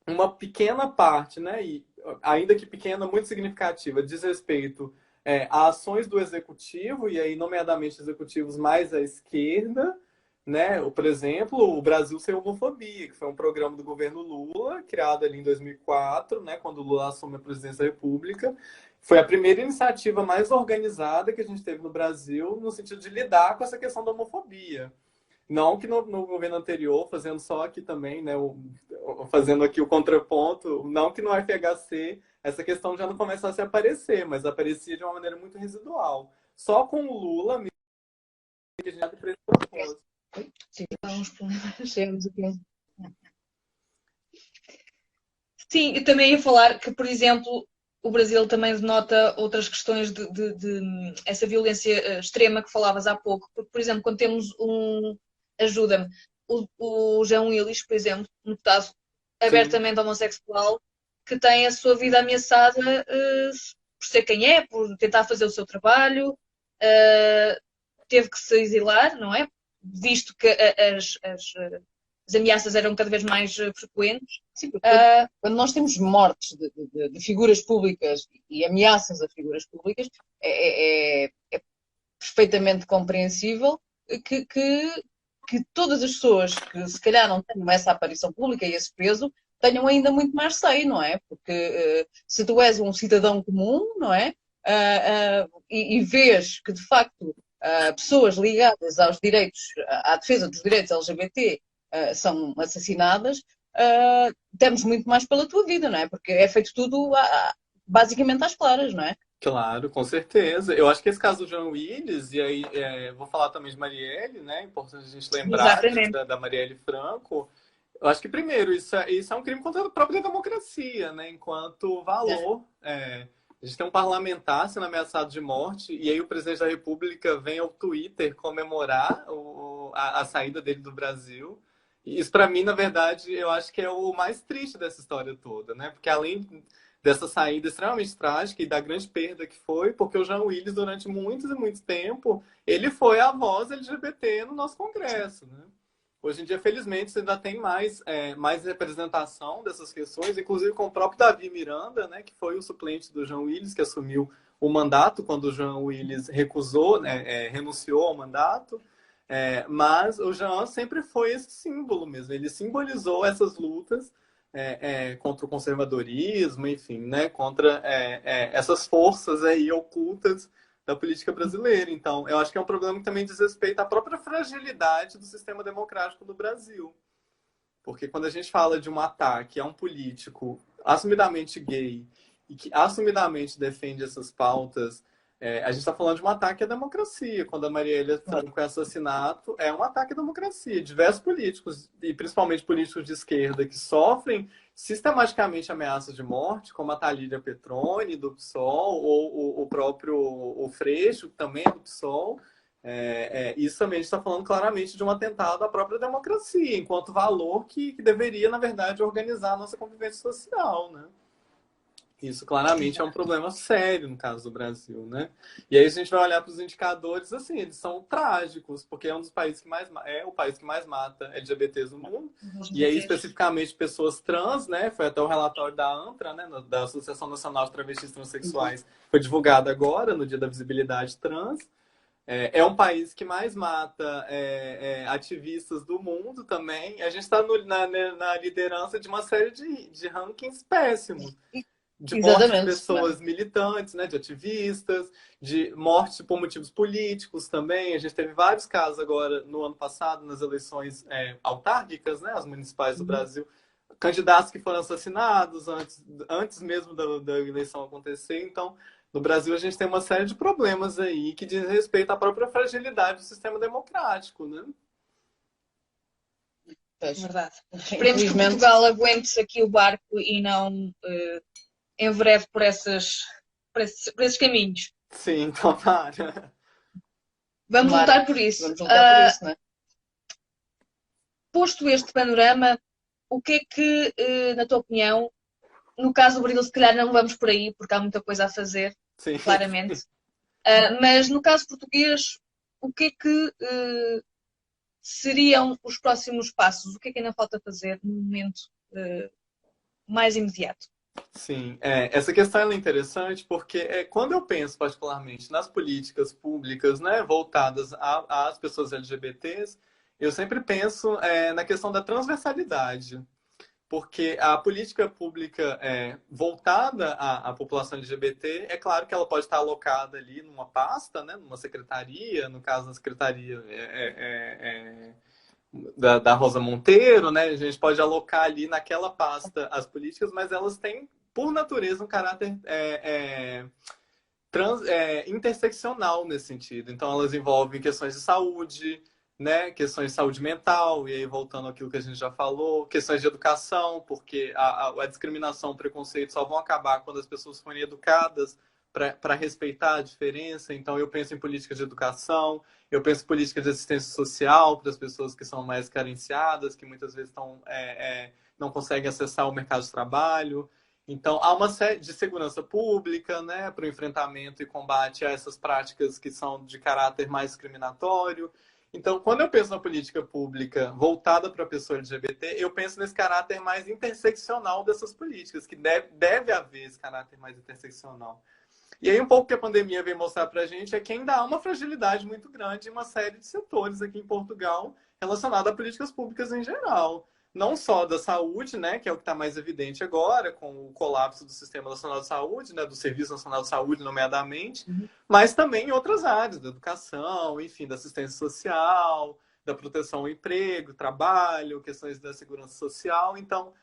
uma pequena parte, né, e ainda que pequena, muito significativa, diz respeito a ações do executivo, e aí, nomeadamente, executivos mais à esquerda, né? Por exemplo, o Brasil Sem Homofobia, que foi um programa do governo Lula, criado ali em 2004, né, quando o Lula assume a presidência da República. Foi a primeira iniciativa mais organizada que a gente teve no Brasil no sentido de lidar com essa questão da homofobia. Não que no governo anterior, fazendo só aqui também, né, fazendo aqui o contraponto, não que no FHC essa questão já não começasse a aparecer, mas aparecia de uma maneira muito residual. Só com o Lula mesmo que a gente para esse propósito. Sim, Há uns problemas. temos aqui Sim, e também ia falar que, por exemplo, o Brasil também denota outras questões de essa violência extrema que falavas há pouco. Porque, por exemplo, quando temos ajuda-me, o João Willis, por exemplo, um deputado Sim. abertamente homossexual, que tem a sua vida ameaçada por ser quem é, por tentar fazer o seu trabalho, teve que se exilar, não é? Visto que as ameaças eram cada vez mais frequentes. Sim, porque quando nós temos mortes de figuras públicas e ameaças a figuras públicas, é perfeitamente compreensível que todas as pessoas que se calhar não tenham essa aparição pública e esse peso tenham ainda muito mais receio, não é? Porque se tu és um cidadão comum, não é? E vês que de facto pessoas ligadas aos direitos, à defesa dos direitos LGBT são assassinadas, temos muito mais pela tua vida, não é? Porque é feito tudo basicamente às claras, não é? Claro, com certeza. Eu acho que esse caso do João Willis, e aí vou falar também de Marielle, né? É importante a gente lembrar Exatamente. da Marielle Franco. Eu acho que, primeiro, isso é um crime contra a própria democracia, né? Enquanto valor. A gente tem um parlamentar sendo ameaçado de morte, e aí o presidente da República vem ao Twitter comemorar a saída dele do Brasil. E isso, para mim, na verdade, eu acho que é o mais triste dessa história toda, né? Porque além dessa saída extremamente trágica e da grande perda que foi, porque o Jean Willis, durante muitos e muito tempo, ele foi a voz LGBT no nosso Congresso, né? Hoje em dia, felizmente, você ainda tem mais representação dessas questões, inclusive com o próprio Davi Miranda, né, que foi o suplente do Jean Willis, que assumiu o mandato quando o Jean Willis recusou, né, renunciou ao mandato. Mas o Jean sempre foi esse símbolo mesmo. Ele simbolizou essas lutas contra o conservadorismo, enfim, né, contra essas forças aí ocultas da política brasileira. Então, eu acho que é um problema que também diz respeito à própria fragilidade do sistema democrático do Brasil. Porque quando a gente fala de um ataque a um político assumidamente gay e que assumidamente defende essas pautas, a gente está falando de um ataque à democracia. Quando a Marielle Franco é assassinato, é um ataque à democracia. Diversos políticos, e principalmente políticos de esquerda, que sofrem sistematicamente ameaças de morte, como a Thalíria Petroni, do PSOL, ou o próprio Freixo, também é do PSOL. Isso também está falando claramente de um atentado à própria democracia, enquanto valor que deveria, na verdade, organizar a nossa convivência social, né? Isso claramente é um problema sério no caso do Brasil, né? E aí a gente vai olhar para os indicadores, assim, eles são trágicos, porque é um dos países que o país que mais mata LGBTs no mundo. E aí, especificamente, pessoas trans, né? Foi até o relatório da ANTRA, né? Da Associação Nacional de Travestis e Transsexuais, foi divulgado agora, no Dia da Visibilidade Trans. É um país que mais mata ativistas do mundo também. A gente está na liderança de uma série de rankings péssimos. De morte de pessoas militantes, né, de ativistas, de morte por motivos políticos também. A gente teve vários casos agora, no ano passado, nas eleições autárquicas, né, as municipais do Brasil, candidatos que foram assassinados antes mesmo da eleição acontecer. Então, no Brasil, a gente tem uma série de problemas aí que diz respeito à própria fragilidade do sistema democrático, né? Verdade. Esperemos que Portugal aguente aqui o barco e não enverede por esses caminhos. Sim, tomara. Vamos lutar por isso. Vamos lutar por isso, não é? Posto este panorama, o que é que, na tua opinião, no caso do Brasil, se calhar não vamos por aí, porque há muita coisa a fazer, Sim. claramente. Mas no caso português, o que é que seriam os próximos passos? O que é que ainda falta fazer no momento mais imediato? Sim, essa questão é interessante porque quando eu penso particularmente nas políticas públicas, né, voltadas às pessoas LGBTs, eu sempre penso na questão da transversalidade, porque a política pública voltada à população LGBT, é claro que ela pode estar alocada ali numa pasta, né, numa secretaria, no caso da secretaria da Rosa Monteiro, né? A gente pode alocar ali naquela pasta as políticas, mas elas têm, por natureza, um caráter interseccional nesse sentido. Então, elas envolvem questões de saúde, né? Questões de saúde mental, e aí voltando àquilo que a gente já falou, questões de educação, porque a discriminação, o preconceito só vão acabar quando as pessoas forem educadas para respeitar a diferença. Então, eu penso em políticas de educação, eu penso em políticas de assistência social para as pessoas que são mais carenciadas, que muitas vezes não conseguem acessar o mercado de trabalho. Então, há uma série de segurança pública, né, para o enfrentamento e combate a essas práticas que são de caráter mais discriminatório. Então, quando eu penso na política pública voltada para a pessoa LGBT, eu penso nesse caráter mais interseccional dessas políticas, que deve haver esse caráter mais interseccional. E aí, um pouco que a pandemia veio mostrar para a gente é que ainda há uma fragilidade muito grande em uma série de setores aqui em Portugal relacionada a políticas públicas em geral. Não só da saúde, né, que é o que está mais evidente agora, com o colapso do Sistema Nacional de Saúde, né, do Serviço Nacional de Saúde, nomeadamente, mas também em outras áreas, da educação, enfim, da assistência social, da proteção ao emprego, trabalho, questões da segurança social. Então,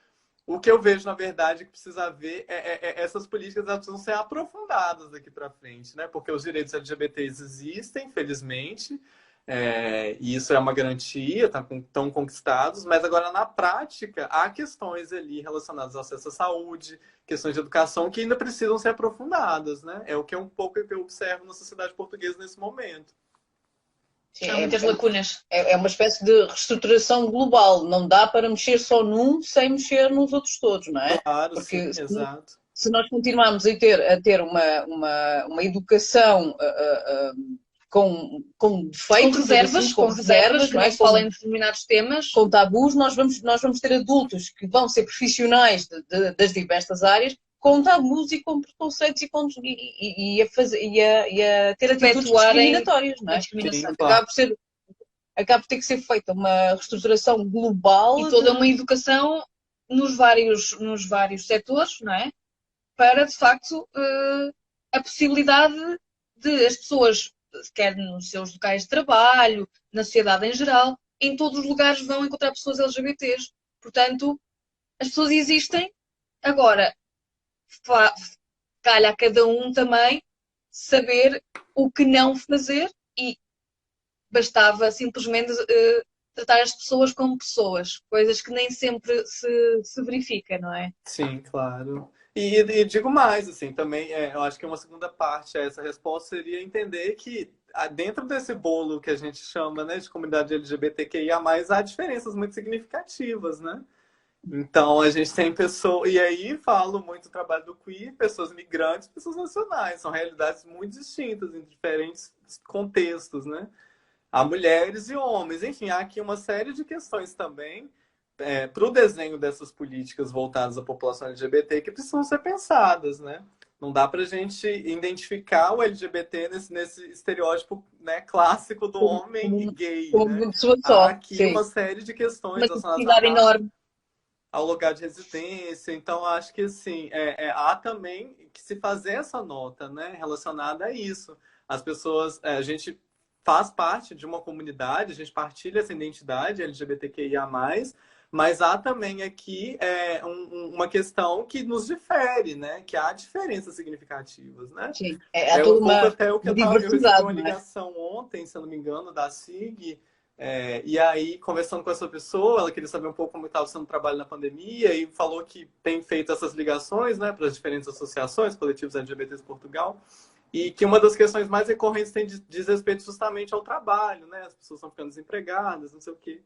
o que eu vejo, na verdade, que precisa haver essas políticas precisam ser aprofundadas daqui para frente, né? Porque os direitos LGBTs existem, felizmente, E isso é uma garantia, estão conquistados, mas agora na prática há questões ali relacionadas ao acesso à saúde, questões de educação que ainda precisam ser aprofundadas, né? É o que é um pouco que eu observo na sociedade portuguesa nesse momento. Sim, Há muitas lacunas. É uma espécie de reestruturação global. Não dá para mexer só num sem mexer nos outros todos, não é? Claro, Porque sim, exato. se nós continuarmos a ter uma educação com defeitos, Com reservas, não que é? não se falem de determinados temas. Com tabus, nós vamos ter adultos que vão ser profissionais das diversas áreas com tabus e com preconceitos e a ter atitudes discriminatórias, não é? Sim, claro. Acaba por ter que ser feita uma reestruturação global. E toda uma educação nos vários setores, não é? Para, de facto, a possibilidade de as pessoas, quer nos seus locais de trabalho, na sociedade em geral, em todos os lugares vão encontrar pessoas LGBTs. Portanto, as pessoas existem. Agora, calha a cada um também saber o que não fazer e bastava simplesmente tratar as pessoas como pessoas, coisas que nem sempre se verifica, não é? Sim, claro. E digo mais, assim, também, eu acho que uma segunda parte a essa resposta seria entender que dentro desse bolo que a gente chama, né, de comunidade LGBTQIA+, há diferenças muito significativas, né? Então, a gente tem pessoas... E aí, falo muito do trabalho do queer, pessoas migrantes, pessoas nacionais. São realidades muito distintas em diferentes contextos, né? Há mulheres e homens. Enfim, há aqui uma série de questões também para o desenho dessas políticas voltadas à população LGBT que precisam ser pensadas, né? Não dá para a gente identificar o LGBT nesse estereótipo, né, clássico do homem e gay, né? Há aqui uma série de questões relacionadas enorme ao lugar de residência. Então, acho que assim, há também que se fazer essa nota, né, relacionada a isso. As pessoas, a gente faz parte de uma comunidade, a gente partilha essa identidade LGBTQIA+, mas há também aqui uma questão que nos difere, né? Que há diferenças significativas, né? Sim, um pouco até o que eu recebi uma né? ligação ontem, se eu não me engano, da SIG, e aí, conversando com essa pessoa, ela queria saber um pouco como estava sendo o trabalho na pandemia e falou que tem feito essas ligações, né, para as diferentes associações, coletivos LGBTs Portugal, e que uma das questões mais recorrentes diz respeito justamente ao trabalho, né? As pessoas estão ficando desempregadas, não sei o quê.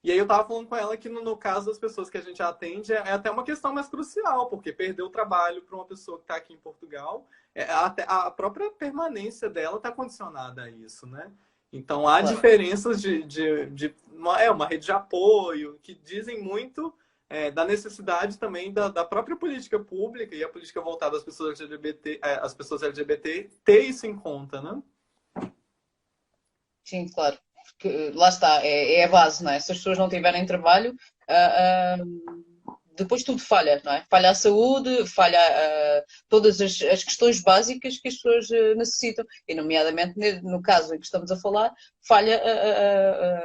E aí eu estava falando com ela que no caso das pessoas que a gente atende é até uma questão mais crucial, porque perder o trabalho para uma pessoa que está aqui em Portugal, até a própria permanência dela está condicionada a isso, né? Então há diferenças de uma rede de apoio que dizem muito da necessidade também da própria política pública e a política voltada às pessoas LGBT, às pessoas LGBT ter isso em conta, né? Sim, claro. Porque lá está, é a base, não é? Se as pessoas não tiverem trabalho, depois tudo falha, não é? Falha a saúde, falha todas as questões básicas que as pessoas necessitam. E, nomeadamente, no caso em que estamos a falar, falha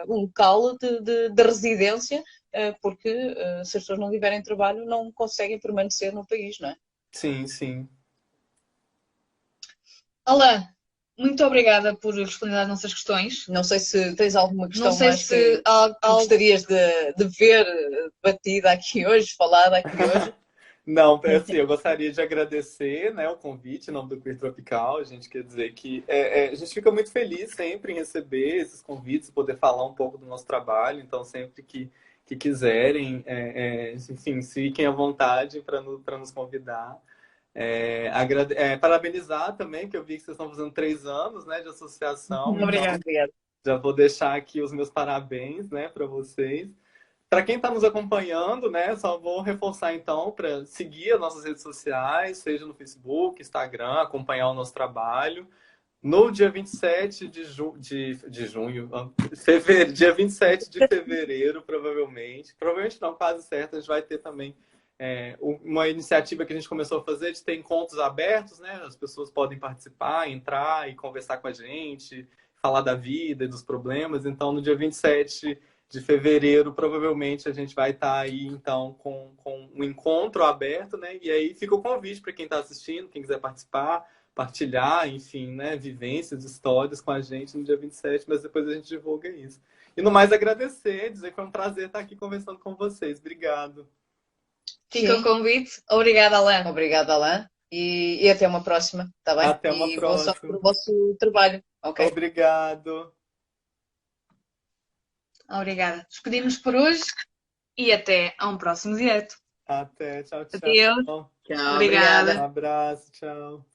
o local de residência, porque se as pessoas não tiverem trabalho, não conseguem permanecer no país, não é? Sim, sim. Alain, muito obrigada por responder às nossas questões. Não sei se tens alguma questão Não sei mais se que gostarias de ver batida aqui hoje, falada aqui hoje. Não, assim, eu gostaria de agradecer, né, o convite em nome do Queer Tropical. A gente quer dizer que a gente fica muito feliz sempre em receber esses convites, poder falar um pouco do nosso trabalho. Então, sempre que quiserem, enfim, fiquem à vontade para nos convidar. Parabenizar também, que eu vi que vocês estão fazendo 3 anos, né, de associação. Obrigada. Então, já vou deixar aqui os meus parabéns, né, para vocês. Para quem está nos acompanhando, né, só vou reforçar então para seguir as nossas redes sociais, seja no Facebook, Instagram, acompanhar o nosso trabalho. No dia 27 de junho, dia 27 de fevereiro, provavelmente não, quase certo, a gente vai ter também uma iniciativa que a gente começou a fazer de ter encontros abertos, né? As pessoas podem participar, entrar e conversar com a gente, falar da vida e dos problemas. Então, no dia 27 de fevereiro, provavelmente a gente vai estar aí, então, com um encontro aberto, né? E aí fica o convite para quem está assistindo, quem quiser participar, partilhar, enfim, né, vivências, histórias com a gente no dia 27, mas depois a gente divulga isso. E no mais agradecer, dizer que foi um prazer estar aqui conversando com vocês. Obrigado. Fica o Sim, convite. Obrigada, Alain. obrigada, Alain. E até uma próxima, está bem? Até uma E boa sorte próxima. para o vosso trabalho, ok? Obrigado. Obrigada. Despedimos por hoje e até a um próximo direto. Até. Tchau, Adeus. tchau. Tchau, Obrigada. obrigada. Um abraço. Tchau.